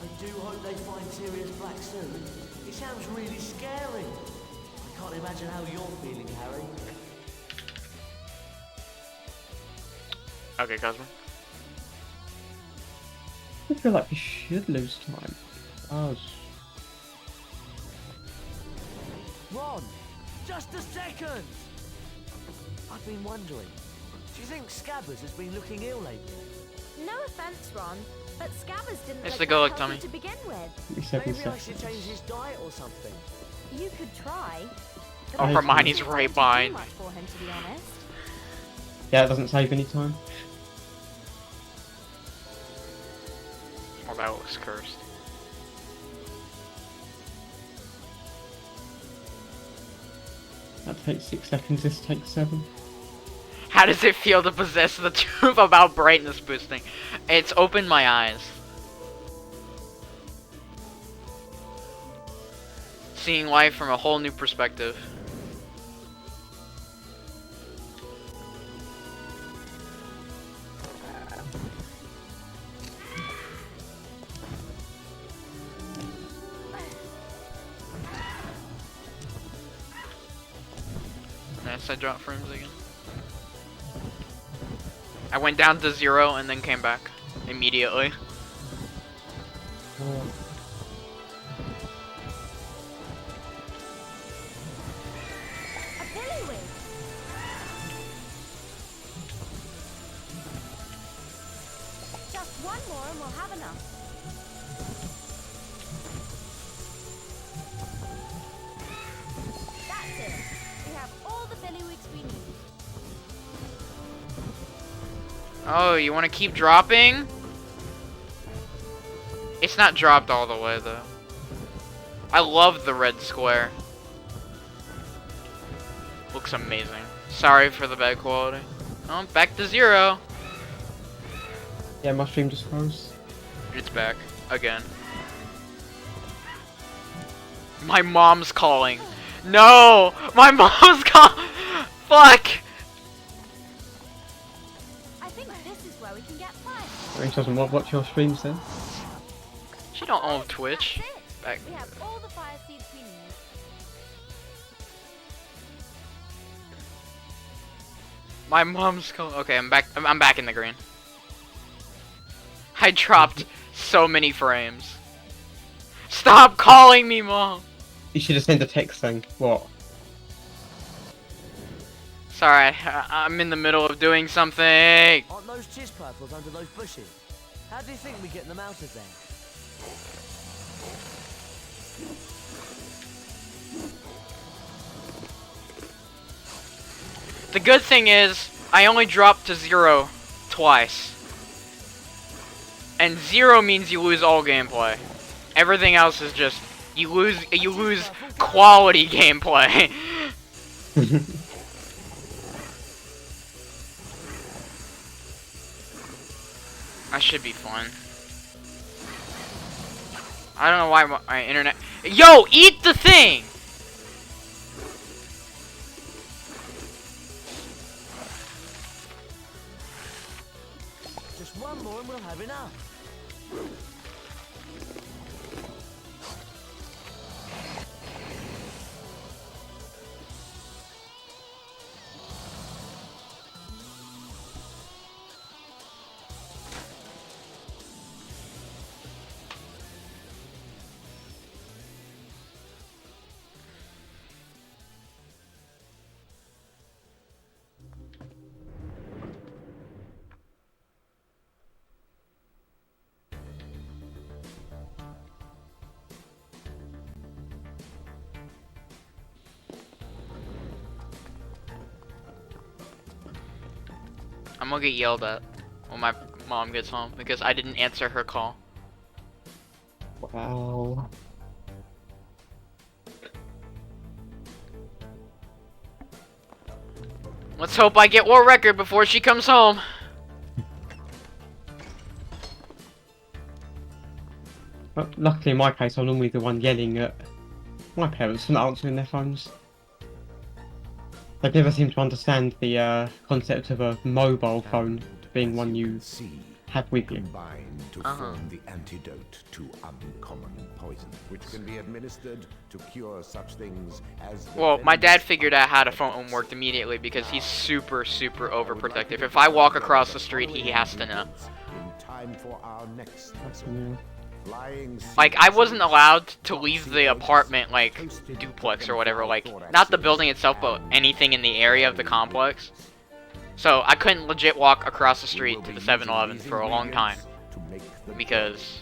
I do hope they find Sirius Black soon. It sounds really scary. I can't imagine how you're feeling, Harry.
Okay, Cosmo.
I feel like we should lose time. Oh,
Ron, just a second! I've been wondering, do you think Scabbers has been looking ill lately?
No offense, Ron, but Scabbers didn't
It's
look
the go
that
look
healthy
tummy.
to begin with.
maybe 7
Maybe I should
seconds.
change his diet or something.
You could try. but
Oh,
I don't
Hermione's
think it's
right
going to do
behind.
much for him, to be honest.
Yeah, it doesn't save any time.
Oh, that looks cursed.
That takes 6 seconds, this takes 7.
How does it feel to possess the truth about brightness boosting? It's opened my eyes. Seeing life from a whole new perspective. Nice, I dropped frames again. I went down to 0 and then came back immediately.
A billywig. Just one more and we'll have enough. That's it. We have all the billywigs we need.
Oh, you want to keep dropping? It's not dropped all the way though. I love the red square. Looks amazing. Sorry for the bad quality. Oh, back to 0.
Yeah, my stream just froze.
It's back again. My mom's calling. No! My mom's calling! Fuck!
I think this is where we can get fire.
Range doesn't watch your streams then.
She don't own Twitch.
That's it.
Back.
We have all the fire seeds we need.
My mom's calling. Okay, I'm back. I'm back in the green. I dropped so many frames. Stop calling me, Mom!
You should have sent a text saying, what?
Sorry, I'm in the middle of doing something.
Aren't those chiz purples under those bushes? How do you think we're getting them out of there?
The good thing is, I only dropped to 0 twice. And 0 means you lose all gameplay. Everything else is just you lose quality gameplay. That should be fun. I don't know why my internet. Yo, eat the thing.
Just one more and we'll have enough.
I'm gonna get yelled at when my mom gets home because I didn't answer her call.
Wow.
Let's hope I get world record before she comes home.
But luckily in my case, I'm normally the one yelling at my parents for not answering their phones. They never seem to understand the concept of a mobile phone being one you have with you.
Combine to form the antidote to uncommon poison, which can be administered to cure such things as.
Well, my dad figured out how the phone worked immediately because he's super overprotective. If I walk across the street, he has to know.
In time for our next
Yeah.
Like, I wasn't allowed to leave the apartment, like, duplex or whatever, like, not the building itself, but anything in the area of the complex. So, I couldn't legit walk across the street to the 7-Eleven for a long time. Because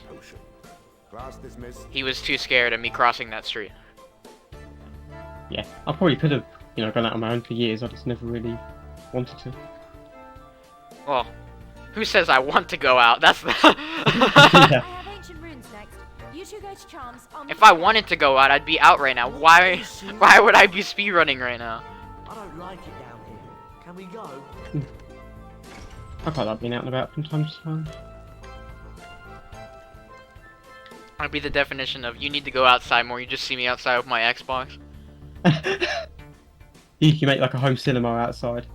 he was too scared of me crossing that street.
Yeah, I probably could have, gone out on my own for years, I just never really wanted to.
Well, who says I want to go out? That's the...
Yeah.
I have ancient runes next. You two go to Charms.
If I wanted to go out, I'd be out right now. Why would I be speedrunning right now?
I don't like it down here. Can we go?
I quite like being out and about from time to time.
I'd be the definition of you need to go outside more. You just see me outside with my Xbox.
You can make like a home cinema outside.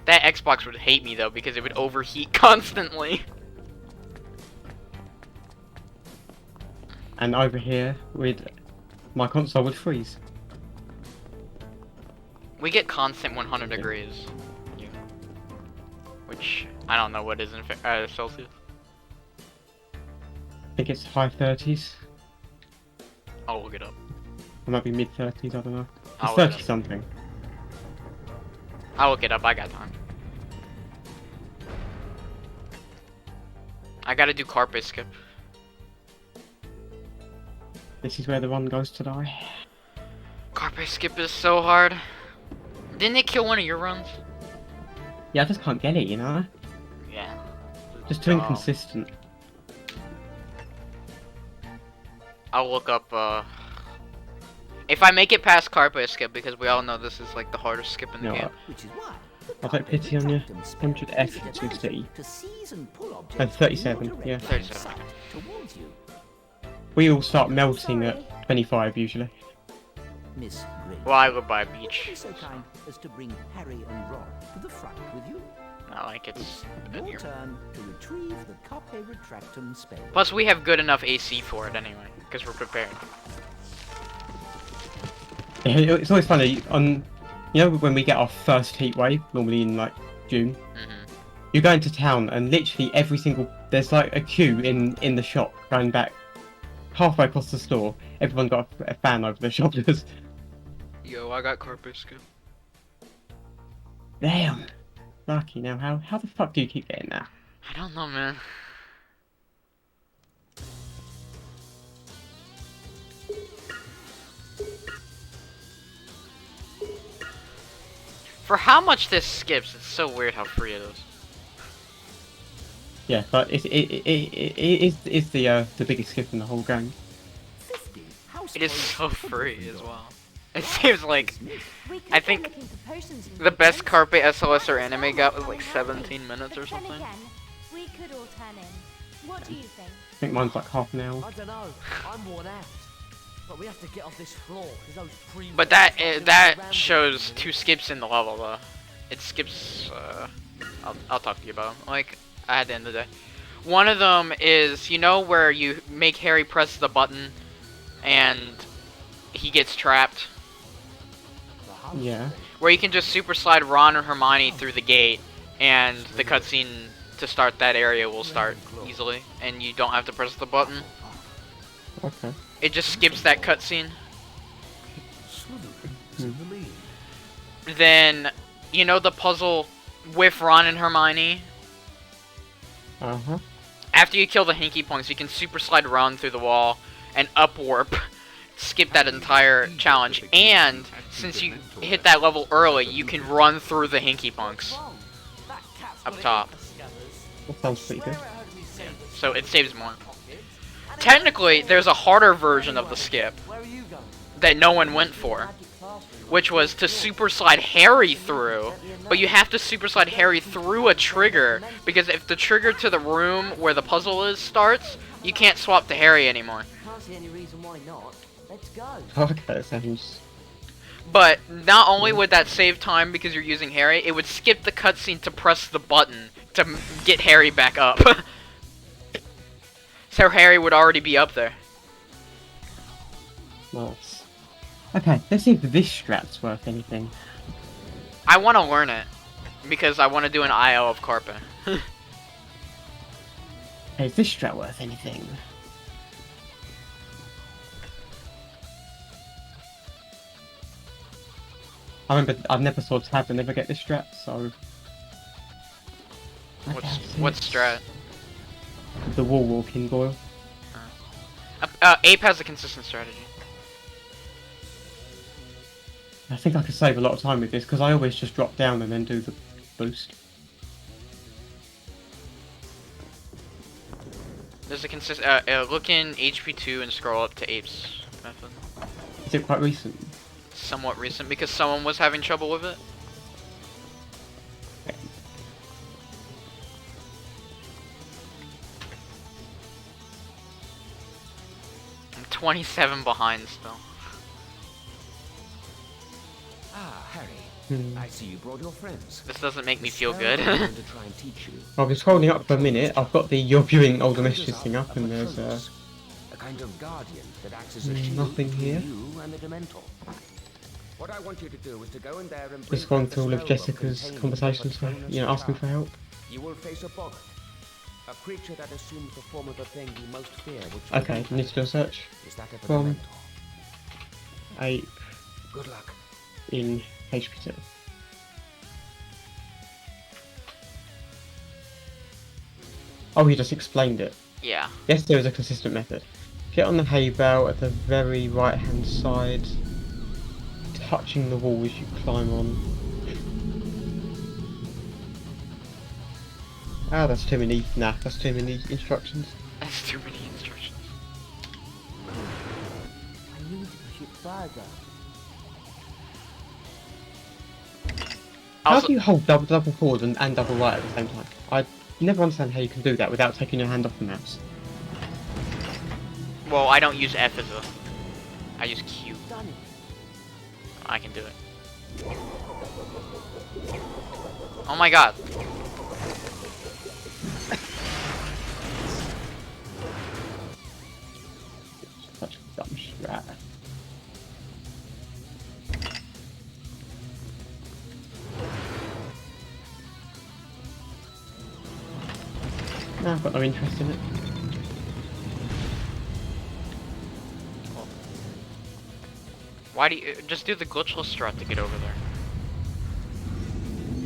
That Xbox would hate me though because it would overheat constantly.
And over here, with my console would freeze.
We get constant 100 degrees. Which, I don't know what is in Celsius.
I think it's high 30s.
I'll look it up.
It might be mid 30s, I don't know. It's
I'll look it
30
up.
something.
I'll look it up, I got time. I gotta do carpet skip.
This is where the one goes to die.
Carpet skip is so hard. Didn't it kill one of your runs?
Yeah, I just can't get it, you know?
Yeah.
Just too inconsistent.
I'll look up, if I make it past carpet skip, because we all know this is like the hardest skip in the
No,
game.
Which is why
I'll take pity on you. 100F to C.
to seize and pull objects
And 37,
from
yeah.
your direct
37.
sight towards you.
We all start melting at 25 usually.
Miss Gray.
Well, I live by a
would you
beach.
be so kind as to bring Harry and Ron to the front with you?
Not like it's in
Your
here.
turn to retrieve the Carpe Retractum spell.
Plus, we have good enough AC for it anyway, because we're prepared.
Yeah, it's always funny, you know when we get our first heat wave, normally in like June, you go into town and literally every single, there's like a queue in the shop going back halfway across the store. Everyone got a fan over their shoulders.
Yo, I got carpet skip.
Damn. Lucky now, how the fuck do you keep getting that?
I don't know, man. For how much this skips, it's so weird how free it is.
Yeah, but it's the biggest skip in the whole game.
It is so free as well. It seems like,
We could
I
go
think
looking for potions and
the best
things.
carpet SLS or anime got was like 17 minutes or
But then
something.
again, we could all turn in. What do you think?
I think mine's like half an hour.
I don't know. I'm worn out. But we have to get off this floor because those pre.
But that shows 2 skips in the level though. It skips. I'll talk to you about them. Like at the end of the day, one of them is where you make Harry press the button, and he gets trapped.
Yeah.
Where you can just super slide Ron or Hermione through the gate, and the cutscene to start that area will start easily, and you don't have to press the button.
Okay.
It just skips that cutscene. Then, the puzzle with Ron and Hermione.
Uh-huh.
After you kill the Hinky Punks, you can super slide Ron through the wall and up warp. Skip that entire challenge. And since you hit that level early, you can run through the Hinky Punks up top.
That sounds pretty good.
So it saves more. Technically, there's a harder version of the skip that no one went for, which was to super slide Harry through, but you have to super slide Harry through a trigger, because if the trigger to the room where the puzzle is starts, you can't swap to Harry anymore.
Can't see any reason why not. Let's go.
Okay, that sounds...
But not only would that save time because you're using Harry, it would skip the cutscene to press the button to get Harry back up. So Harry would already be up there.
Nice. Okay, let's see if this strat's worth anything.
I want to learn it, because I want to do an IO of Carpe.
Hey, is this strat worth anything? I remember I've never saw tab and never get this strat, so...
What's strat?
The wall walking boil.
Ape has a consistent strategy.
I think I could save a lot of time with this, because I always just drop down and then do the boost.
There's a look in HP2 and scroll up to Apes method.
Is it quite recent?
Somewhat recent because someone was having trouble with it. I'm 27 behind still.
Ah, Harry.
Hmm.
I see you brought your friends.
This doesn't make me feel
The
good.
sparrow is going to try and teach you.
I've been scrolling up for a minute. I've got the You're Viewing Older Messages thing up, and there's
a kind of guardian that acts as a shield
nothing
between
here.
you and the Dementor. What I want you to do is to go in there and
Just
bring
going
back the
through all of
spellbook
Jessica's
containing
conversations,
the Patronus
asking for
power.
help.
You will face a boggart, a creature that assumes the form of the thing you most fear. Which
Okay, I need to do a search
is that of a
from
Dementor.
Ape
Good luck.
in HP2. Oh, he just explained it.
Yeah.
Yes, there is a consistent method. Get on the hay bale at the very right hand side, touching the wall as you climb on. Ah, that's too many. Nah, that's too many instructions.
That's too many instructions.
I need to push it further.
How
Also,
do you hold double forward and double right at the same time? I never understand how you can do that without taking your hand off the mouse.
well, I don't use F as a. I use Q.
Done it.
I can do it. Oh my god.
Such a dumb strat. No, I've got no interest in it.
Why do you just do the glitchless strat to get over there?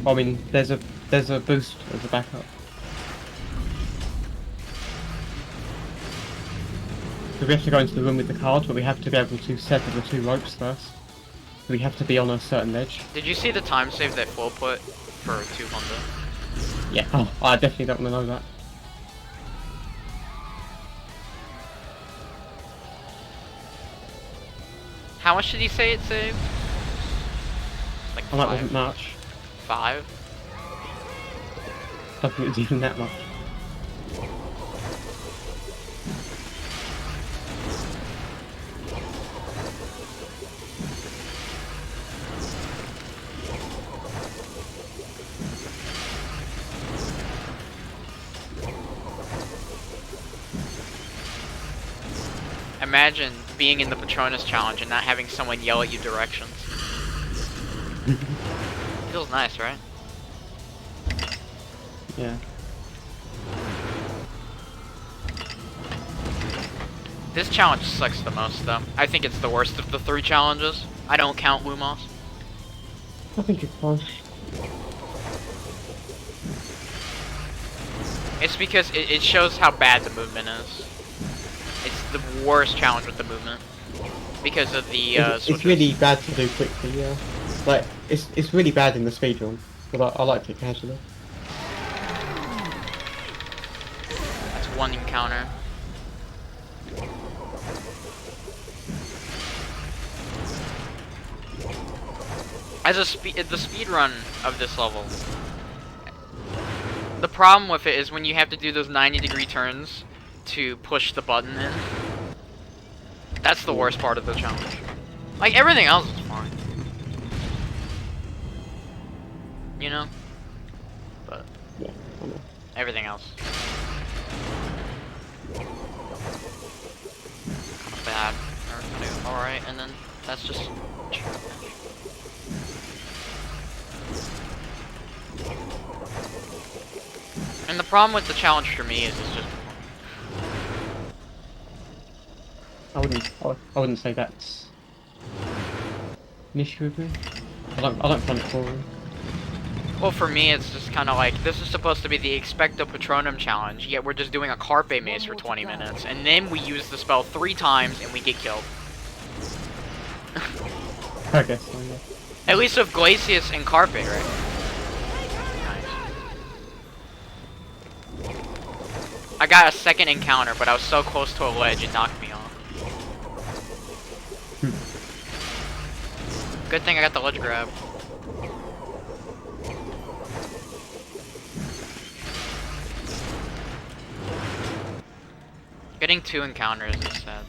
I mean, there's a boost as a backup. So we have to go into the room with the card, but we have to be able to sever the two ropes first. So we have to be on a certain ledge.
Did you see the time save that Flo put for 200?
Yeah. Oh, I definitely don't want to know that.
How much did he say it saved? Like
Oh, that
5?
wasn't much.
5?
I don't think it was even that much.
Imagine being in the Patronus challenge and not having someone yell at you directions. Feels nice, right?
Yeah.
This challenge sucks the most, though. I think it's the worst of the 3 challenges. I don't count Lumos.
I think it's fine.
It's because it shows how bad the movement is. It's the worst challenge with the movement. Because of the
It's really bad to do quickly, yeah. Like, it's really bad in the speedrun, but I like it casually.
That's one encounter. As the speed run of this level, the problem with it is when you have to do those 90-degree turns to push the button in. That's the worst part of the challenge. Like, everything else is fine. You know? But
Yeah, I know.
everything else. Kind of bad. Or kind of alright, and then that's just and the problem with the challenge for me is it's just
I wouldn't say that's an issue with me. I don't find it boring.
well, for me, it's just kind of like, this is supposed to be the Expecto Patronum challenge, yet we're just doing a Carpe maze for 20 minutes, and then we use the spell 3 times and we get killed.
I guess so, yeah.
At least with Glacius and Carpe, right? Nice. I got a second encounter, but I was so close to a ledge it knocked me off. Good thing I got the ledge grab. Getting 2 encounters is sad.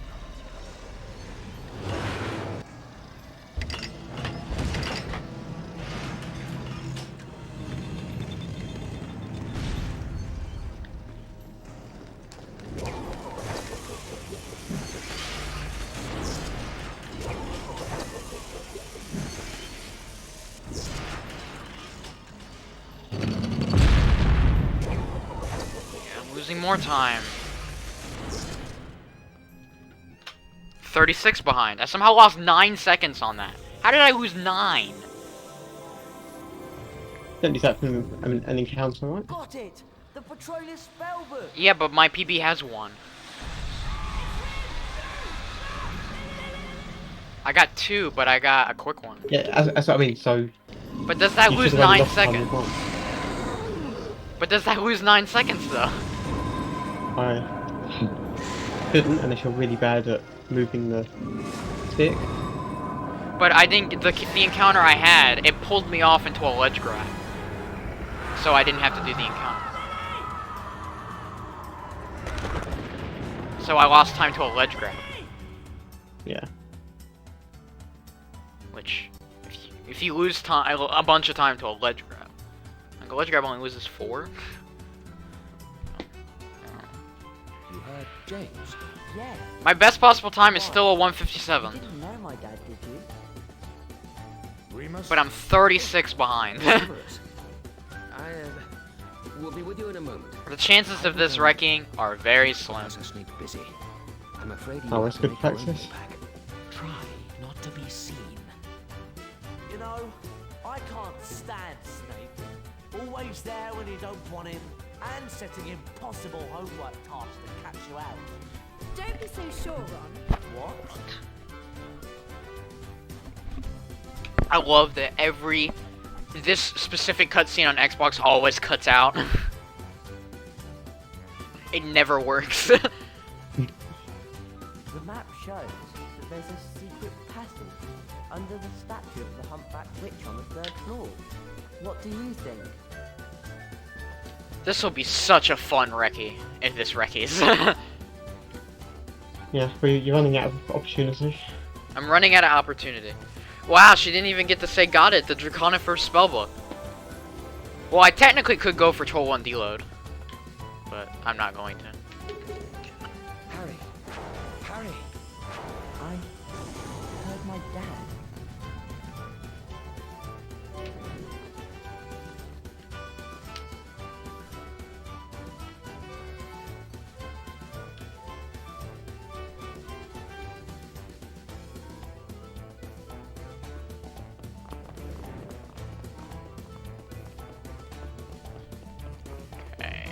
Losing more time. 36 behind. I somehow lost 9 seconds on that. How did I lose 9?
Don't use that from an encounter, right?
Got it! The Petroleum spellbook!
Yeah, but my PB has 1. I got 2, but I got a quick one.
Yeah, that's what I mean, so...
But does that
you
lose
should've only
9
lost time
seconds?
with one.
But does that lose 9 seconds though?
I couldn't unless you're really bad at moving the stick.
But I think the encounter I had, it pulled me off into a ledge grab. So I didn't have to do the encounter. So I lost time to a ledge grab.
Yeah.
Which, if you lose time, a bunch of time to a ledge grab. Like a ledge grab only loses 4.
You heard James?
Yeah.
My best possible time is still a 157.
You didn't know my dad, did you?
But I'm 36 behind.
We'll be with you in a moment.
The chances of this wrecking are very slim.
Professor Snape's busy. I'm afraid you
Oh,
have
that's
to
good
make your own
practice.
back. Try not to be seen.
You know, I can't stand Snape. Always there when you don't want him, and setting impossible homework tasks to catch you out.
Don't be so sure, Ron.
What?
I love that this specific cutscene on Xbox always cuts out. It never works.
The map shows that there's a secret passage under the statue of the humpback witch on the 3rd floor. What do you think?
This will be such a fun recce, if this recces.
Yeah, well, you're running out of opportunity.
I'm running out of opportunity. Wow, she didn't even get to say got it, the Draconifer's spellbook. Well, I technically could go for Troll 1 deload, but I'm not going to.
Harry! Harry!
I heard my dad.
Okay.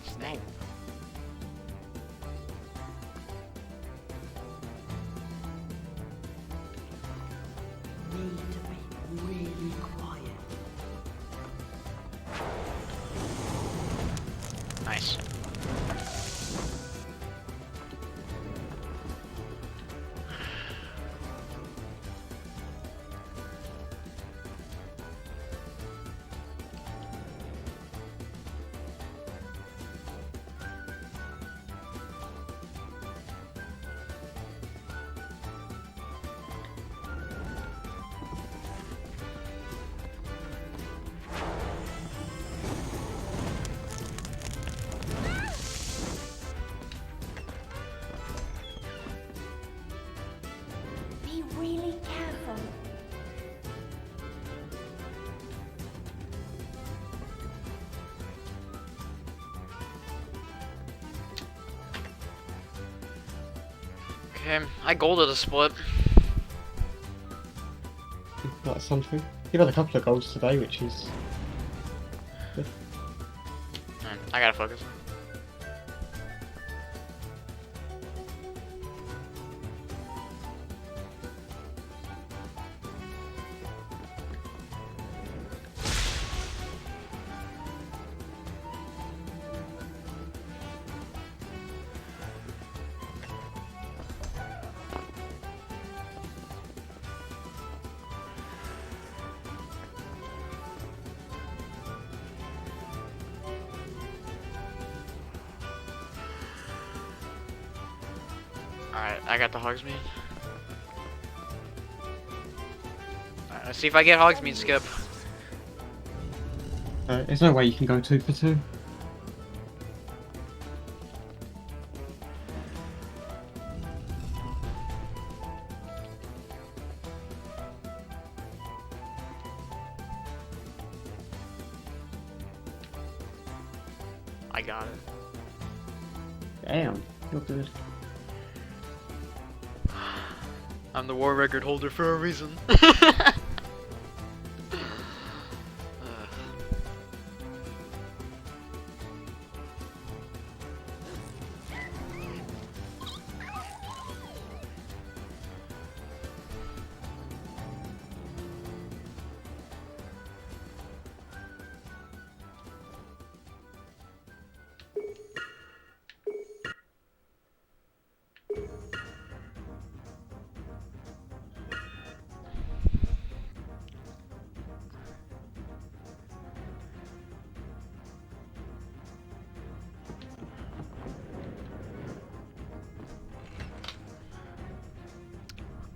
Snape.
Need to be really quiet.
Nice.
Be really careful.
Okay, I golded a split.
That's something. You've had a couple of goals today, which is...
I gotta focus. Alright, I got the Hogsmeade. Alright, let's see if I get Hogsmeade, Skip.
There's no way you can go 2 for 2.
I got it.
Damn, you're good.
I'm the war record holder for a reason.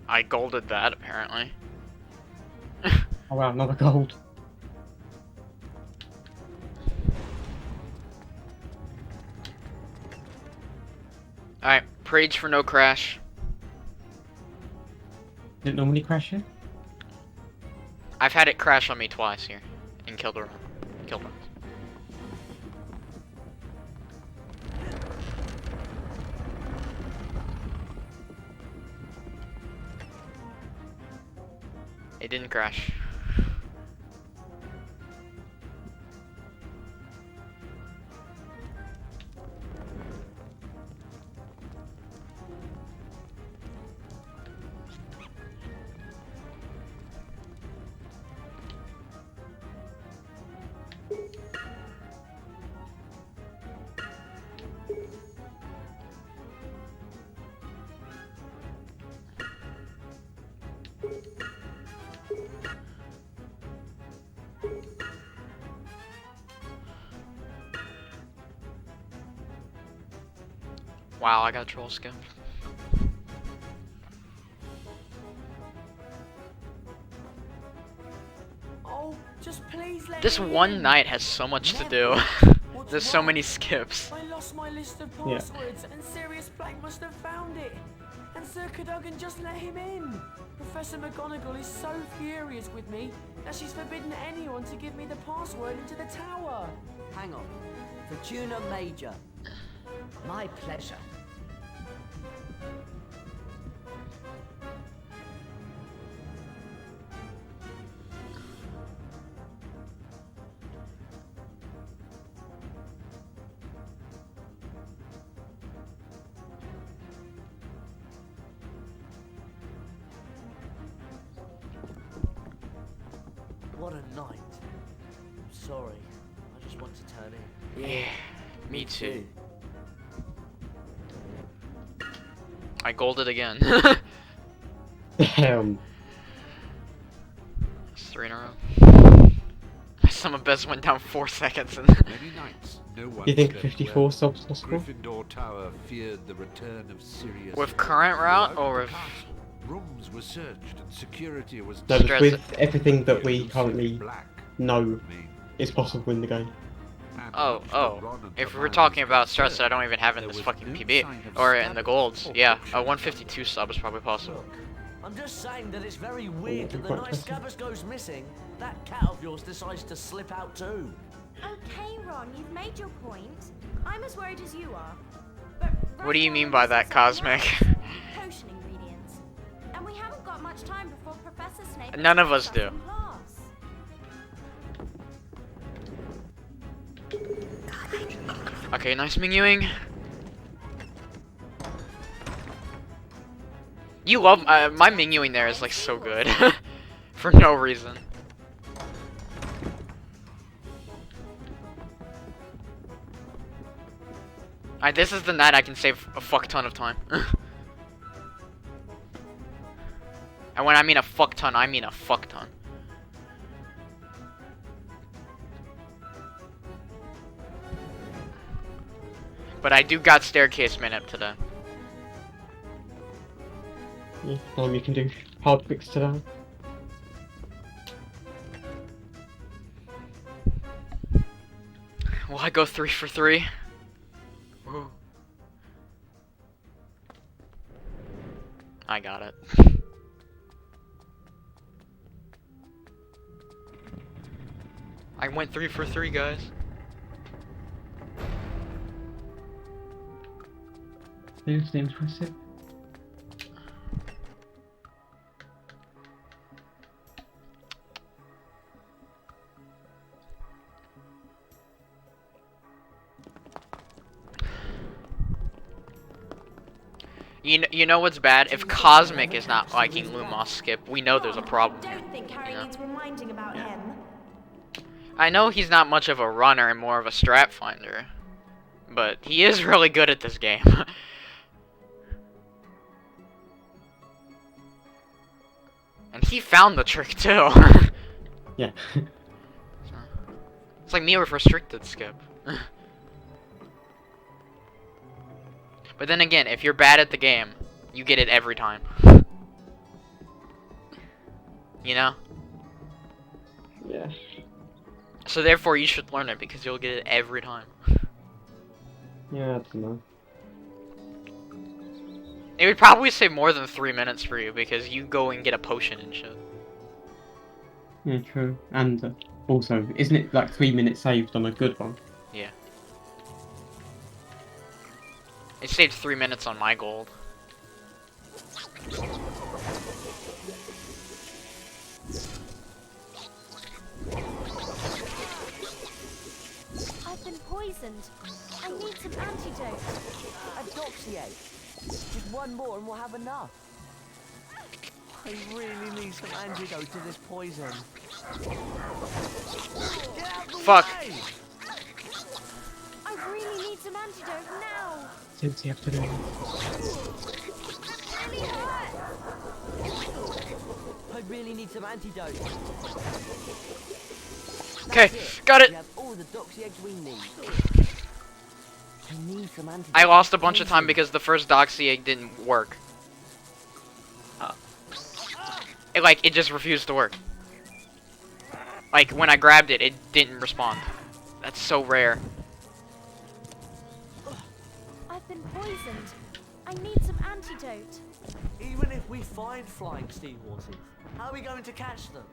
I golded that, apparently.
Oh wow, another gold.
Alright, Prage for no crash.
Did it normally crash here?
I've had it crash on me twice here. In Kildare. Kildare. It didn't crash. Wow, I got troll skip.
Oh, just please let
This
me
one
in.
night has so much to do.
What's
There's so
wrong?
many skips.
I lost my list of
Yeah.
passwords, and Sirius Black must have found it. And Sir Cadogan just let him in. Professor McGonagall is so furious with me that she's forbidden anyone to give me the password into the tower.
Hang on. Fortuna Major. My pleasure.
What a night. I'm sorry. I just want to turn in.
Yeah, me too. I golded again.
Damn.
It's 3 in a row. My sum of best went down 4 seconds. And
Many nights, no one
You think
slept
54
well.
subs possible?
Gryffindor Tower feared the return of Sirius.
with current route
Throughout
or
the
with...
castle, rooms were searched and security was
No, but
Stress
with everything that
The
we
elusive
currently
Black
know,
remained.
it's possible in the game.
And
Oh,
much to
oh.
Ron and
If we're
Hermione's
talking about stress
concern,
that I don't even have in
there
this
was
fucking
no
PB.
sign of
Or in the
stabbing
golds.
or
Yeah, a
potion.
152 sub is probably possible.
Look, I'm just saying that it's very weird that the
quite
night
interesting.
Scabbers goes missing, that cat of yours decides to slip out too.
Okay, Ron, you've made your point. I'm as worried as you are. But
What do you
now
mean
we're
by
missing
that,
something
Cosmic?
else. Potion ingredients. And we haven't got much time before Professor Snape
None of us
expects
do.
in class.
Okay, nice minging. You love my minging there is like so good. For no reason. Alright, this is the night I can save a fuck ton of time. And when I mean a fuck ton, I mean a fuck ton. But I do got staircase minute today.
Yeah, you can do hard bricks today.
Will I go 3 for 3? Woo. I got it. I went 3 for 3, guys.
Seriously impressive.
You know what's bad? If Cosmic is not liking Lumos Skip, we know there's a problem here.
Don't think Harry
You know?
needs reminding about him.
I know he's not much of a runner and more of a strat finder, but he is really good at this game. And he found the trick too.
Yeah.
It's like me with restricted skip. But then again, if you're bad at the game, you get it every time. You know?
Yeah.
So therefore you should learn it because you'll get it every time.
Yeah, I don't know.
It would probably save more than 3 minutes for you because you go and get a potion and shit.
Yeah, true. And also, isn't it like 3 minutes saved on a good one?
Yeah. It saved 3 minutes on my gold.
I've been poisoned. I need some antidote.
A doxier. Just one more and we'll have enough. I really need some antidote to this poison. Get out the
Fuck.
way!
I really need some antidote now.
Since you have to do it.
Really hurt.
I really need some antidote.
Okay,
That's it.
got it.
We have all the doxy eggs we need. I need some antidote.
I lost a bunch of time because the first Doxy egg didn't work. It just refused to work. Like, when I grabbed it, it didn't respond. That's so rare.
I've been poisoned. I need some antidote.
Even if we find flying seahorses, how are we going to catch them?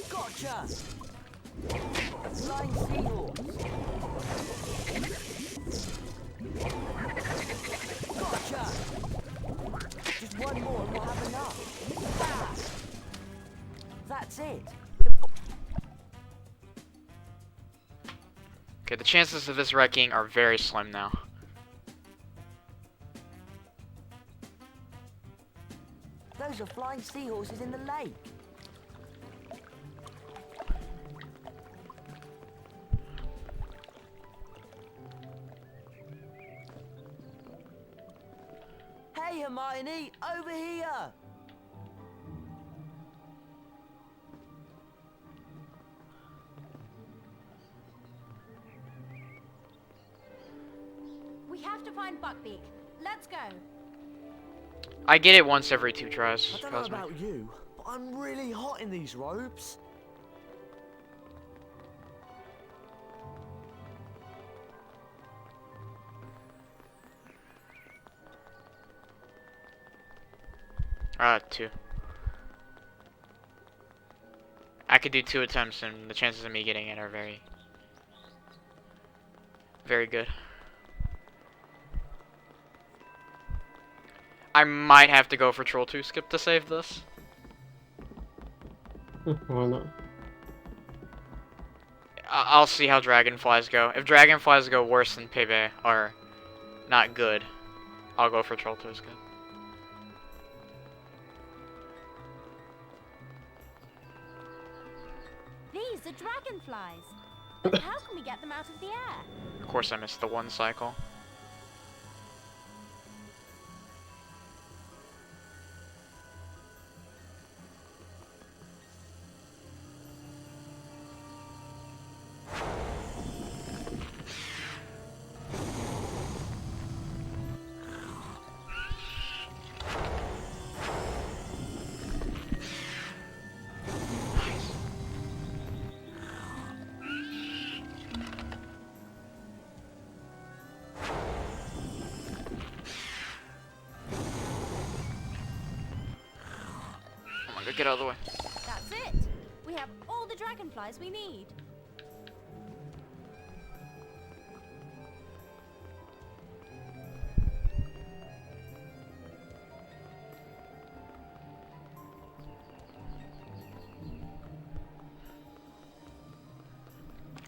Gotcha! Flying seahorse! Gotcha! Just one more and we'll have enough. Ah. That's it.
Okay, the chances of this wrecking are very slim now.
Those are flying seahorses in the lake. Hey Hermione, over here!
We have to find Buckbeak. Let's go.
I get it once every 2 tries.
I don't know
Cosmic.
about you, but I'm really hot in these robes.
Ah, 2. I could do 2 attempts and the chances of me getting it are very, very good. I might have to go for Troll 2 skip to save this.
Why not?
I'll see how dragonflies go. If dragonflies go worse than PB, or not good, I'll go for Troll 2 is good.
These are dragonflies. But how can we get them out of the air?
Of course I missed the one cycle. Get out of the way.
That's it. We have all the dragonflies we need.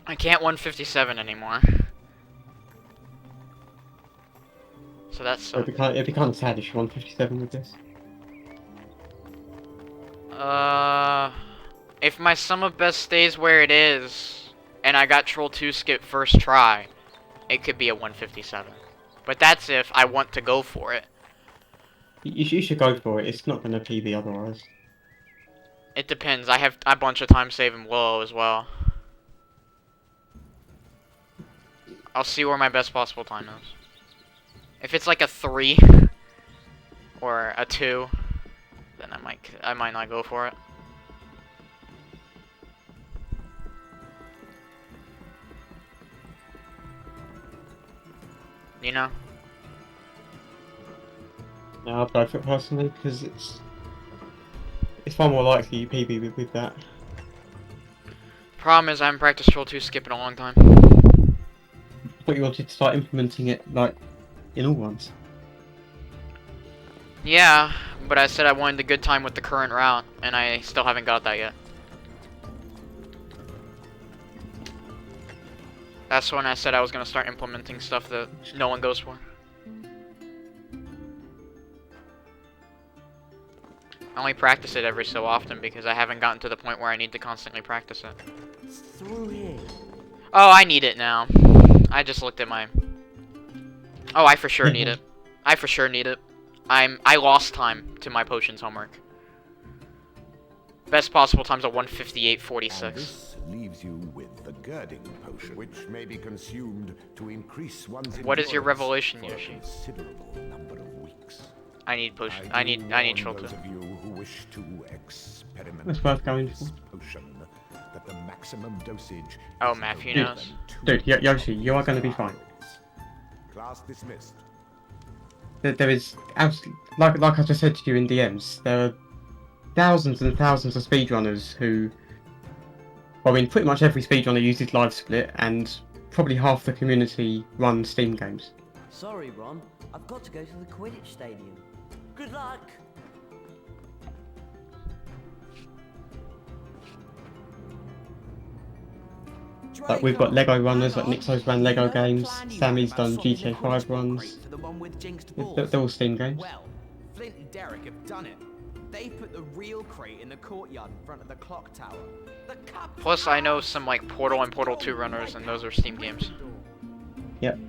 I can't 157 anymore. So that's
It'd be kind of sad if you 157 with this.
If my sum of best stays where it is, and I got Troll 2 skip first try, it could be a 157. But that's if I want to go for it.
You should go for it. It's not going to PB otherwise.
It depends. I have a bunch of time saving Willow as well. I'll see where my best possible time is. If it's like a 3 or a 2, then I might not go for it. You know?
No, I'll go for it personally because it's far more likely you PB with that.
Problem is I haven't practiced Troll 2 skip in a long time.
But you wanted to start implementing it like in all ones.
Yeah, but I said I wanted a good time with the current route, and I still haven't got that yet. That's when I said I was gonna start implementing stuff that no one goes for. I only practice it every so often because I haven't gotten to the point where I need to constantly practice it.
Through here.
Oh, I need it now. I just looked at my... Oh, I for sure need it. I for sure need it. I lost time to my potions homework. Best possible time's a 158.46.
This leaves you with the girding potion, which may be consumed to increase one's
What is your
endurance
revelation,
for a
Yoshi?
considerable number of weeks.
I need potion. I need Troll 2.
Those of you who wish to experiment
That's worth going
with
for.
this potion, that the maximum dosage.
Oh,
is
Matthew
no more
knows.
than 2
Dude, Yoshi, you are going to be fine.
Class dismissed.
There is, like I just said to you in DMs, there are thousands and thousands of speedrunners who, well, I mean, pretty much every speedrunner uses live split, and probably half the community run Steam games.
Sorry, Ron. I've got to go to the Quidditch stadium.
Good luck.
Like, we've got Lego runners, like Nixo's ran Lego games, Sammy's done GTA 5 runs.
For the one with jinxed
They're
balls.
all Steam games.
Well, Flint and Derek have done it. They put the real crate in the courtyard in front of the clock tower. The cup.
Plus, I know some like Portal and Portal 2 runners, and those are Steam games.
Yep.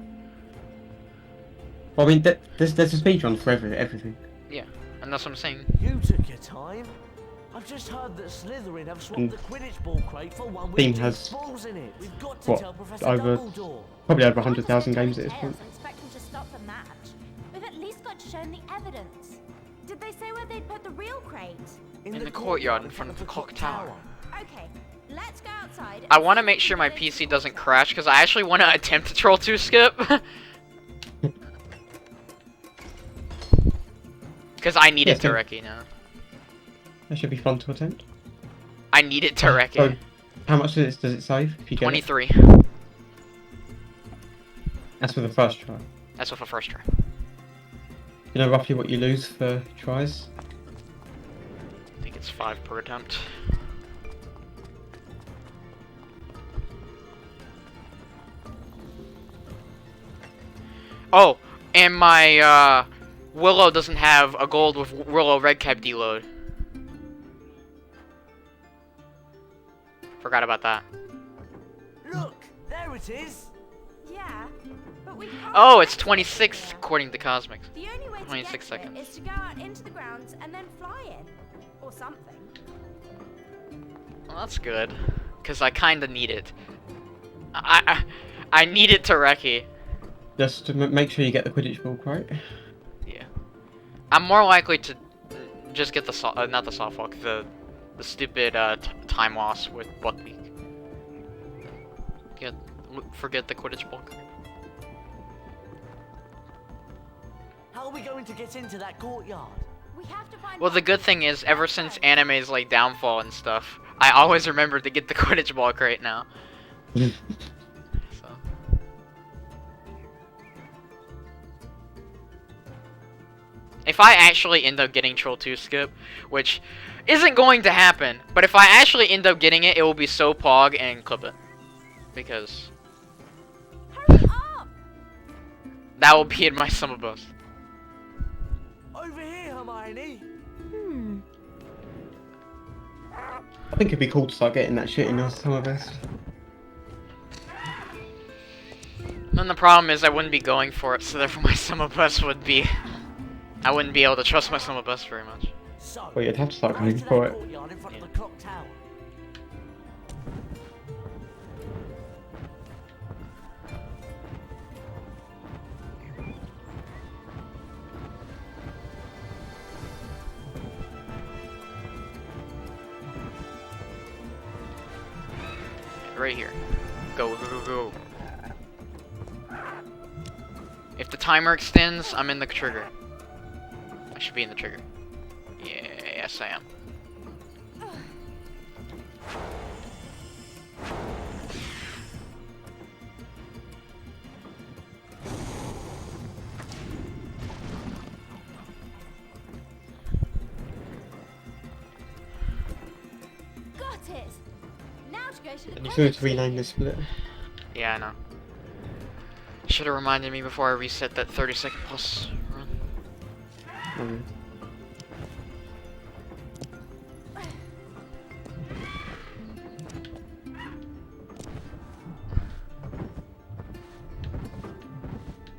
Well, I mean, there's a speedrun for everything.
Yeah, and that's what I'm saying.
You took your time. I've just heard that Slytherin have swapped the Quidditch ball crate for one with
Steam
jinxed
has,
balls in it. We've got to
what,
tell Professor
over,
Dumbledore.
probably over 100,000 games at this point.
And expect him to stop the match. We've at least got to show him the evidence. Did they say where they'd put the real crate?
In the courtyard in front of the clock tower.
Okay, let's go outside.
I want to make sure my PC doesn't crash, because I actually want to attempt to Troll 2 skip. Because I need it to Reki now.
That should be fun to attempt.
I need it to Reki.
So, how much does it save if you get
23.
it? That's for the first try.
That's with a first try.
You know roughly what you lose for tries?
I think it's 5 per attempt. Oh, and my Willow doesn't have a gold with Willow Redcap deload. Forgot about that.
Look, there it is.
Yeah, but we can't.
Oh, it's
get
26
it.
according to Cosmics.
The only way to
26
get
seconds.
it is to go out into the grounds and then fly in, or something.
Well, that's good, cause I kinda need it. I need it to Reki.
Just to make sure you get the Quidditch book, right?
Yeah. I'm more likely to just get the not the softwalk, the stupid time loss with Buckbeak. Forget the Quidditch book.
How are we going to get into that courtyard?
We have to find.
Well, the good thing is, ever since anime's like downfall and stuff, I always remember to get the Quidditch block right now. So. If I actually end up getting Troll 2 skip, which isn't going to happen, but if I actually end up getting it, it will be so pog and clip it. Because
Hurry up!
that will be in my summer bus.
Over here, Hermione.
I think it'd be cool to start getting that shit in us, some of us.
And the problem is I wouldn't be going for it, so therefore my summer bus would be... I wouldn't be able to trust my summer bus very much.
So,
Well, you'd have to start
go
going
to
for
that
it.
courtyard in front of the clock tower.
Right here. Go, go, go, go. If the timer extends, I'm in the trigger. I should be in the trigger. Yeah, yes I am.
Got it. Now to go to the.
And you still need to rename this split.
Yeah, I know. Should have reminded me before I reset that 30-second plus run.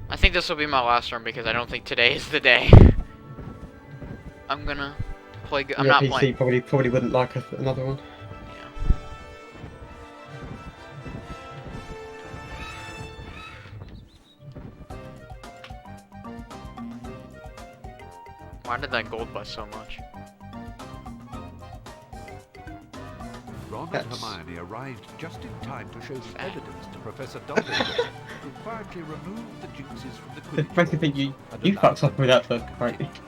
I think this will be my last run because I don't think today is the day. I'm gonna play. I'm
Your
not
PC
playing.
probably wouldn't like another one.
Yeah. Why did that gold bust so much?
Ron and
That's-
Hermione arrived just in time to show the evidence to Professor Dumbledore, who quietly removed the jinxes from the
The
Quidditch
crazy thing,
board and
you
allowed
fucked
them
up with that
to
book, right?
continue.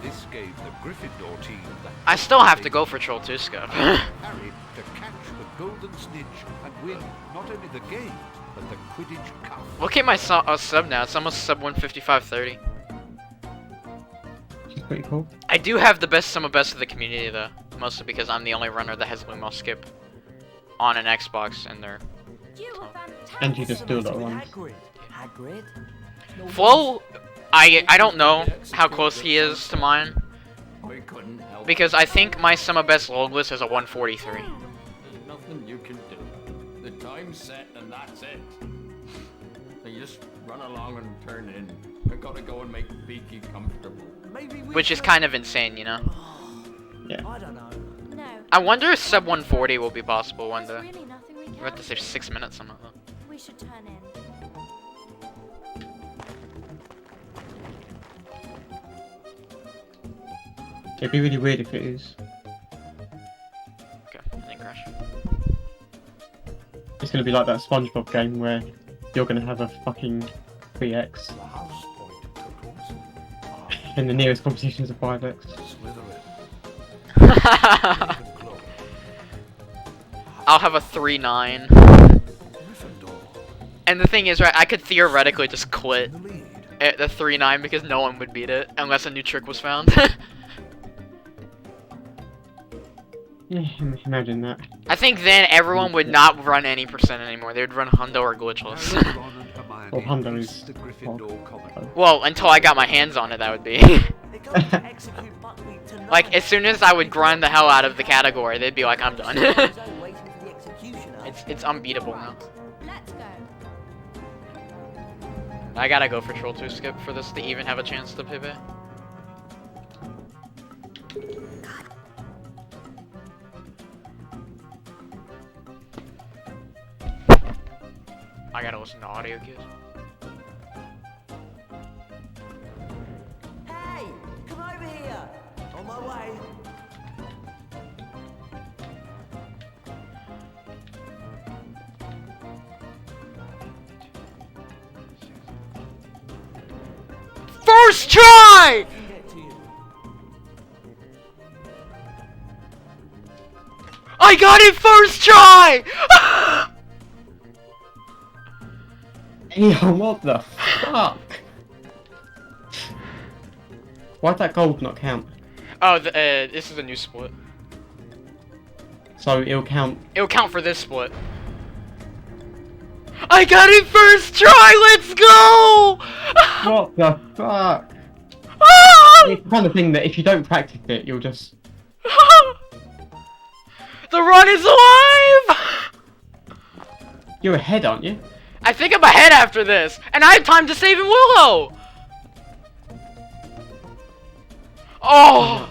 This gave the Gryffindor team the
I still have to go for Troll 2 scope.
Harry to catch the golden snitch and win not only the game, but the Quidditch Cup.
Look at my sub now. It's almost sub 155.30.
Which is pretty cool.
I do have the best sum of best of the community though, mostly because I'm the only runner that has Lumos skip on an Xbox, and they're
You were fantastic.
And you just do a lot of
With
runs.
Hagrid.
Hagrid?
Flo. I don't know how close he is to mine
We couldn't help
because I think my sum of best logless is a 143.
There's nothing you can do. The time's set and that's it. So you just run along and turn in. I gotta go and make Beaky comfortable.
Maybe we
Which is
should-
kind of insane, you know.
Yeah.
I don't know.
No.
I wonder if sub 140 will be possible one
There's
day.
really nothing we
We're
can
at to say
do.
6 minutes, something like that.
We should turn in.
It'd be really weird if it is.
Okay, I didn't crash.
It's gonna be like that SpongeBob game where you're gonna have a fucking 3x,
The house point totals are
and the nearest competition is a 5x.
Slytherin, Ravenclaw,
I'll have a 3-9.
Gryffindor
And the thing is, right, I could theoretically just quit
in the lead.
at the 3-9 because no one would beat it unless a new trick was found.
Yeah, imagine that.
I think then everyone would not run any percent anymore. They would run hundo or glitchless.
Harry, Ron, and Hermione
Well, Hundo
reached
is
the Gryffindor common.
Well, until I got my hands on it, that would be.
They're going to execute Buckwheat tonight.
Like, as soon as I would grind the hell out of the category, they'd be like, I'm done.
Waiting for the executioner.
It's unbeatable now.
Let's go.
I gotta go for Troll 2 skip for this to even have a chance to pivot. I gotta listen to audio cues.
Hey, come over here. On my way.
First try!
Get to you.
I got it first try!
Yo, what the fuck? Why'd that gold not count?
Oh, this is a new split.
So it'll count.
It'll count for this split. I got it first try! Let's go!
What the fuck? It's the kind of thing that if you don't practice it, you'll just...
The run is alive!
You're ahead, aren't you?
I think I'm ahead after this, and I have time to save in Willow! Oh!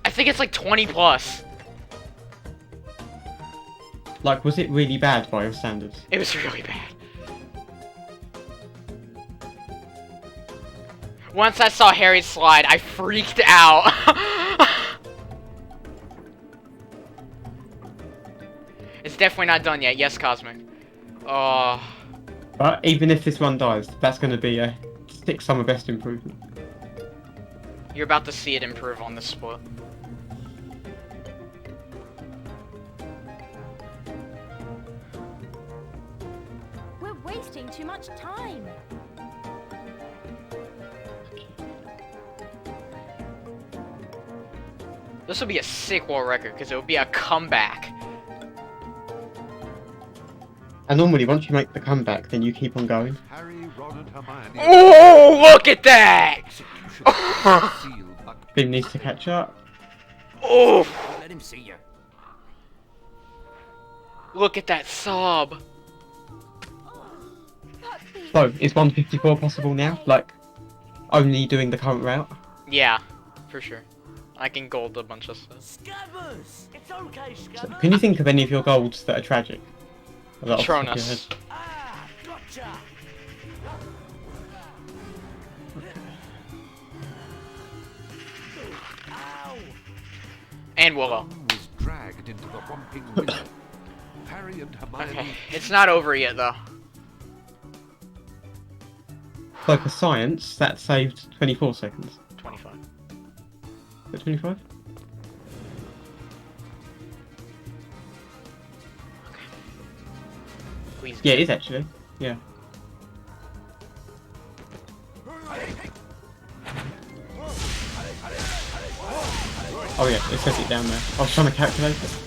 I think it's like 20 plus.
Like, was it really bad by your standards?
It was really bad. Once I saw Harry slide, I freaked out. It's definitely not done yet. Yes, Cosmic. Oh.
But even if this one dies, that's going to be a 6 summer best improvement.
You're about to see it improve on this split.
We're wasting too much time.
This will be a sick world record because it will be a comeback.
And normally, once you make the comeback, then you keep on going.
Harry, Ron, and Hermione.
Oh, look at that!
Finn needs to catch up.
Oh,
Let him see you.
look at that sob.
So, is 154 possible now? Like, only doing the current route?
Yeah, for sure. I can gold a bunch of stuff.
Scabbers! It's okay, Scabbers.
Can you think of any of your golds that are tragic? That off the top of your head?
Tronus.
Ah, gotcha. Ow!
And Willow.
Ron was dragged into the Whomping Willow. Harry and Hermione.
Okay, it's not over yet though.
So for science, that saved 24 seconds.
25.
Is it 25?
Please.
Yeah, it is actually. Yeah. Oh yeah, it says it down there. I was trying to calculate it.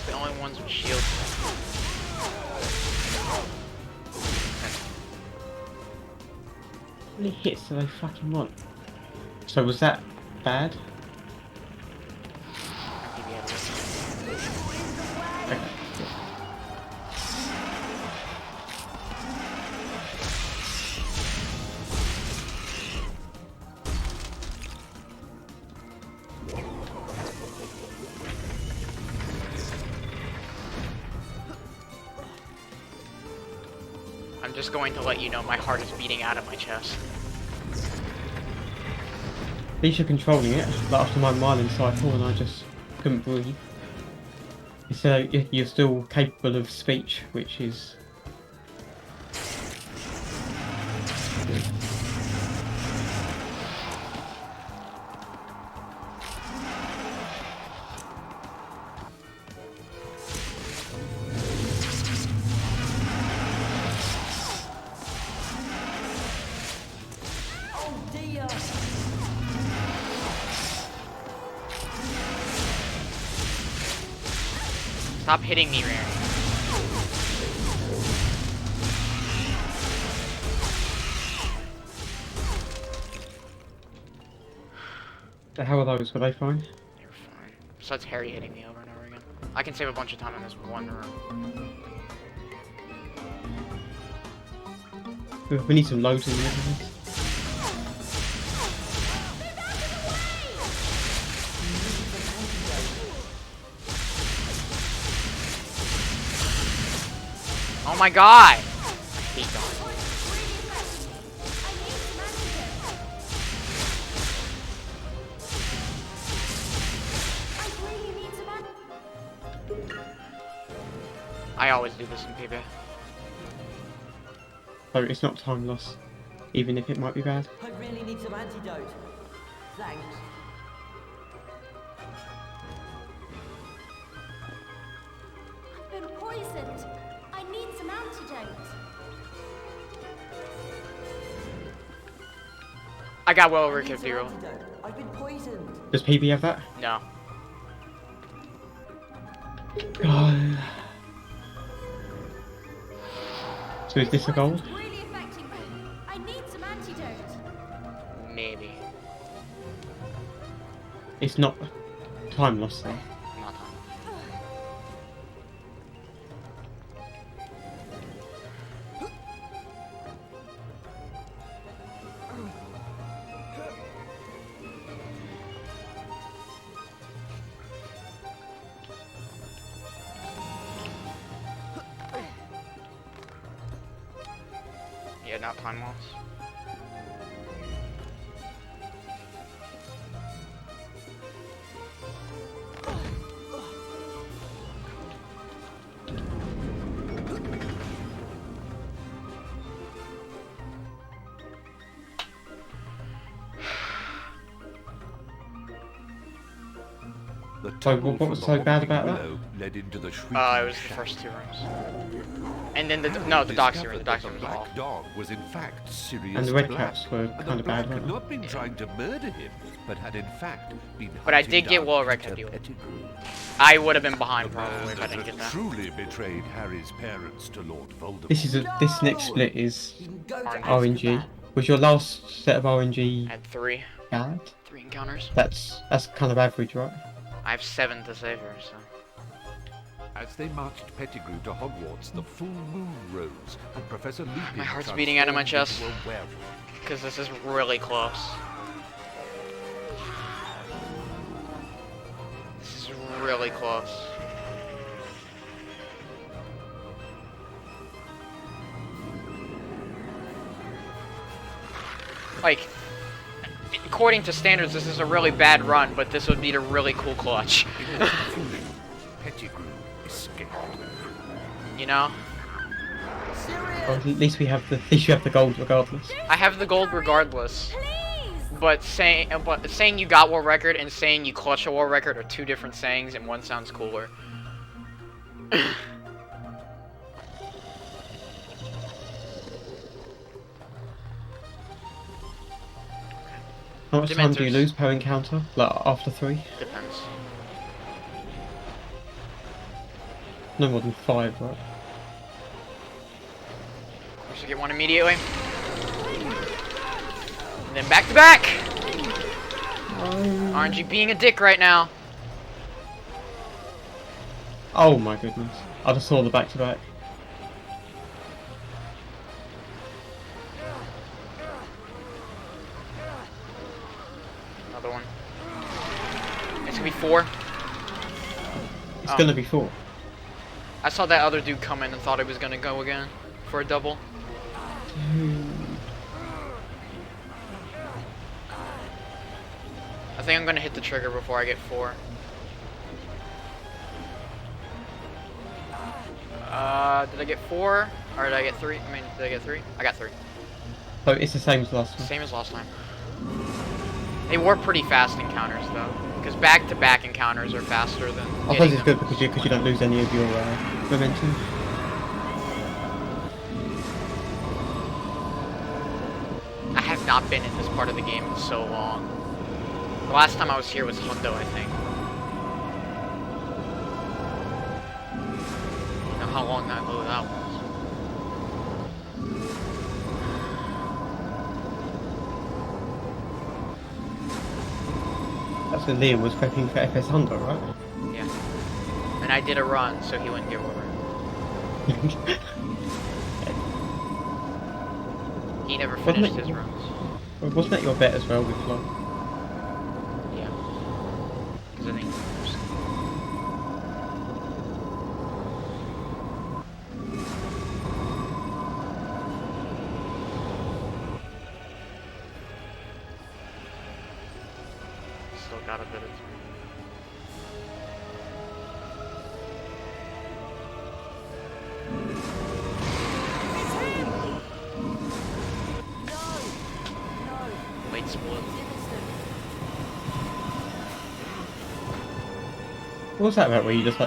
The only ones with shields.
How many hits do they fucking want? So was that bad? Okay. Yeah.
I'm just going to let you know my heart is beating out of my chest.
At least you're controlling it, but after my Marlin cycle and I just couldn't breathe. So you're still capable of speech, which is...
Stop hitting me, Rare.
The hell are those? Were they fine?
You're fine. Besides Harry hitting me over and over again. I can save a bunch of time in this one room.
We need some loads in there.
Oh my god! I hate dogs. I always do this in PB.
So it's not time loss, even if it might be bad.
I really need some antidote. Thanks.
I've been poisoned. I need some antidote.
I got well over 50 roll.
I've been poisoned.
Does PB have that?
No.
God. So is this a gold?
It's really affecting me. I need some antidote.
Maybe.
It's not time loss though.
Not time. Yeah, not time loss.
The
So
tunnel
what
from
was
the
so bad
Hopping
about that?
Willow led into the
It
shrieking
was the
shaft.
first two rooms. And then the dock room. The dock room was
black
awful.
dog was in fact Sirius
And the red
Black.
caps were
And
kind
the
of bad,
Black
weren't
had
they?
not been trying to murder him, but had in fact been
But I
hunting
did get
down
well red
Peter
cap deal.
Pettigrew,
I would have been behind
the
probably
man
if I
that
didn't
had
get that.
truly betrayed Harry's parents to Lord Voldemort.
This next split is
You can go to
RNG.
Azkaban.
Was your last set of RNG
I had three
bad?
encounters.
That's kind of average, right?
I have 7 to save her, so.
As they marched Pettigrew to Hogwarts, the full moon rose, and Professor Lupin
My heart's beating out of my chest.
transformed into a werewolf.
Because this is really close. This is really close. Like, according to standards, this is a really bad run, but this would be a really cool clutch.
In the confusion, Pettigrew escaped.
You know?
Or at least you have the gold regardless.
I have the gold regardless. But saying you got world record and saying you clutched a world record are two different sayings, and one sounds cooler.
How much time do you
Dementors.
lose per encounter? Like after 3?
Depends.
No more than 5, right?
Of course, you get one immediately. And then back to back! RNG being a dick right now.
Oh my goodness. I just saw the back-to-back.
Another one. It's gonna be 4.
It's
Oh.
gonna be 4.
I saw that other dude come in and thought it was gonna go again for a double. I think I'm gonna hit the trigger before I get 4. Did I get 4? Or did I get 3? I mean, did I get 3? I got 3.
So it's the same as last time.
Same as last time. They were pretty fast encounters though, because back-to-back encounters are faster than.
I suppose it's good because you don't lose any of your momentum.
I have not been in this part of the game in so long. The last time I was here was Hundo, I think. how long that was.
That's when Liam was prepping for FS Hunger, right?
Yeah. And I did a run, so he wouldn't get worried. He never finished his runs.
Wasn't that your bet as well with Flo?
Yeah. Because I think. Still got a bit of time. Late split.
What was that about? Where you just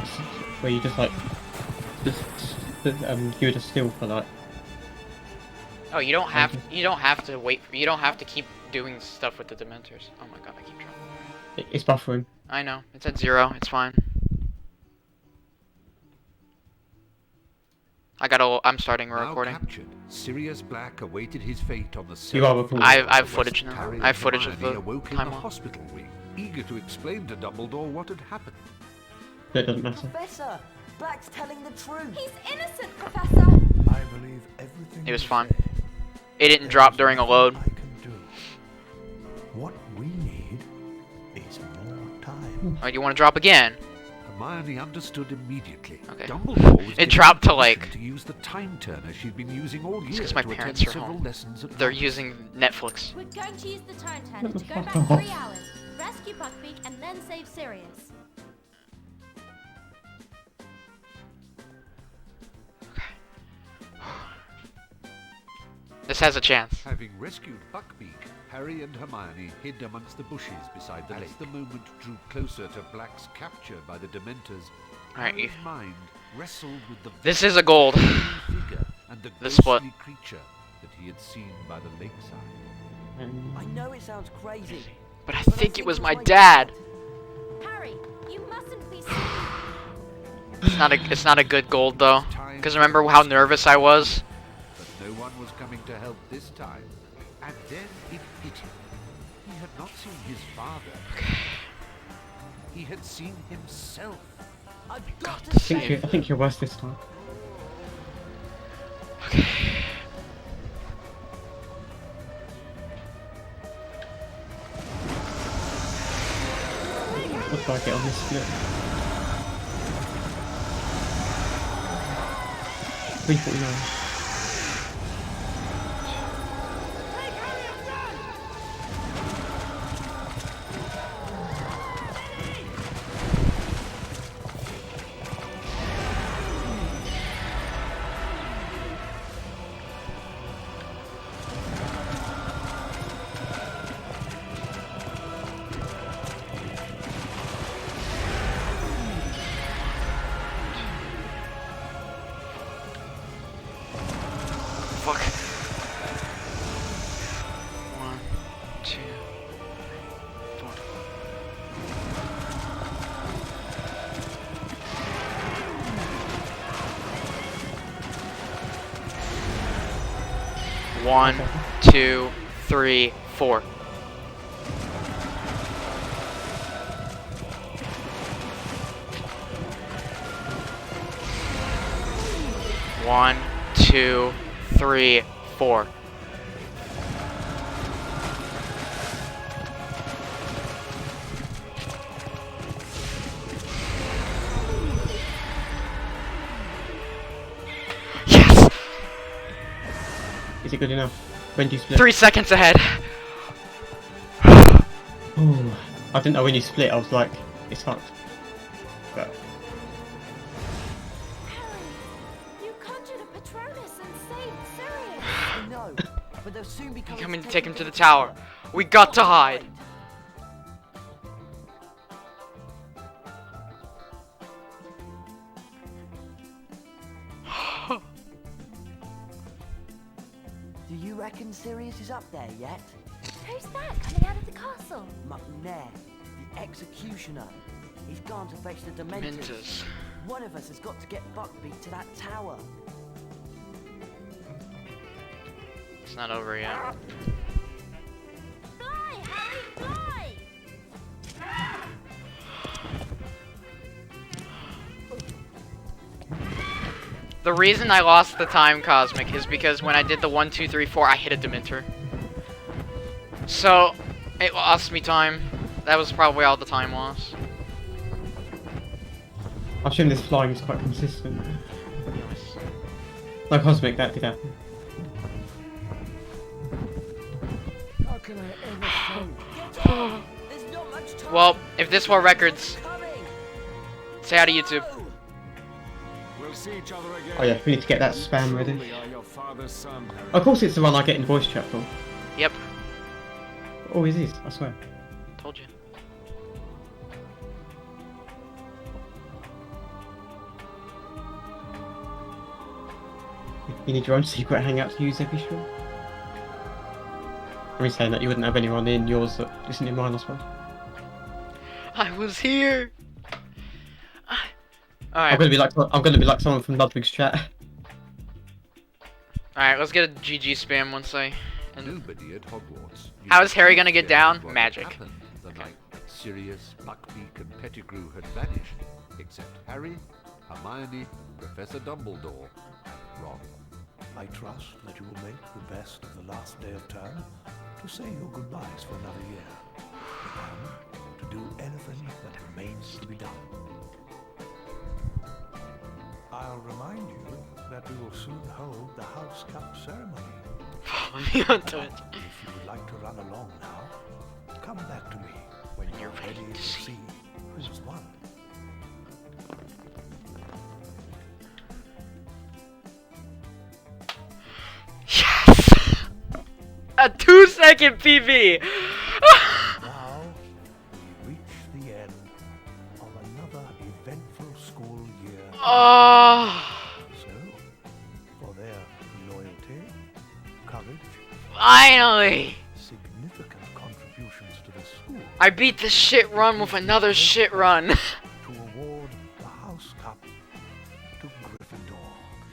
you were just still for like.
Oh, you don't have to wait. You don't have to keep doing stuff with the Dementors. Oh my god, I keep dropping.
It's buffering.
I know. It's at 0. It's fine. I'm starting a recording.
Now captured, Sirius Black awaited his fate on the
You are recording.
I have footage now. I have footage of the
awoke in
time
the
off.
hospital wing, eager to explain to Dumbledore what had happened.
That doesn't matter.
Professor, Black's telling the truth.
He's innocent, Professor.
I believe everything.
It was fun. It didn't drop during a load.
I can do. What we need is more time.
Oh, you want to drop again?
Hermione understood immediately.
Okay.
Dumbledore was
It
given
dropped to,
permission
like-
to use the time turner she'd been using all year
because my
to
parents
attend
are
several
home.
lessons at
They're
night.
using Netflix.
We're going to use the time turner to go back 3 hours, rescue Buckbeak, and then save Sirius.
This has a chance.
Having rescued Buckbeak, Harry and Hermione hid amongst the bushes beside the lake. As the moment drew closer to Black's capture by the Dementors,
Alright,
Harry's mind wrestled with the
This is a gold.
figure and the
The split.
ghostly creature that he had seen by the lakeside.
I know it sounds crazy,
But I think it was my dad.
Harry, you mustn't be
It's not a good gold though. Because remember how nervous I was?
But no one was coming to help this time. And then it hit him. He had not seen his father. He had seen himself.
I've got
I
to
think
save
I think you're worse this time. What do I get on this split? 349.
Fuck. 1, 2, 4. One, 2, 3, 4. One, 2, 3, 4. Yes!
Is it good enough? When do you split?
3 seconds ahead.
Ooh, I didn't know when you split. I was like, it's fucked. But
Harry, you conjured a Patronus and saved Sirius.
I know, but they'll soon be coming
Coming to take him to the tower. We got to hide.
Do you reckon Sirius is up there yet?
Who's that coming out of the castle?
McNair, the executioner. He's gone to fetch the Dementors.
Dementors.
One of us has got to get Buckbeak to that tower.
It's not over yet.
Fly, Harry, fly!
The reason I lost the time, Cosmic, is because when I did the 1, 2, 3, 4, I hit a Dementor. So, it lost me time. That was probably all the time loss.
I assume this flying is quite consistent. No, Cosmic, that did happen.
How can I ever There's not much time.
Well, if this were records, say hi to YouTube.
We'll see each other again.
Oh yeah, we need to get that spam ready.
Truly are your father's son, Harry.
Of course it's the one I get in voice chat for.
Yep.
Always is, I swear.
Told you.
You need your own secret hangout to use every stream. I mean, saying that you wouldn't have anyone in yours that isn't in mine, I suppose.
I was here.
I'm
Alright.
gonna be like someone from Ludwig's chat.
Alright, let's get a GG spam once I...
Nobody at Hogwarts.
How is Harry gonna get down?
What
Magic.
happened the night that Sirius, Buckbeak, and Pettigrew had vanished, except Harry, Hermione, Professor Dumbledore, and Ron.
I trust that you will make the best of the last day of term to say your goodbyes for another year, and to do anything that remains to be done. I'll remind you that we will soon hold the House Cup ceremony.
Onto it.
If you would like to run along now, come back to me when you're ready to see who's won.
Yes! A 2-second PB!
Now, we reach the end of another eventful school year.
Oh.
So, for their loyalty, courage,
Finally!
significant contributions to the school,
I beat the shit run with another shit run.
to award the House Cup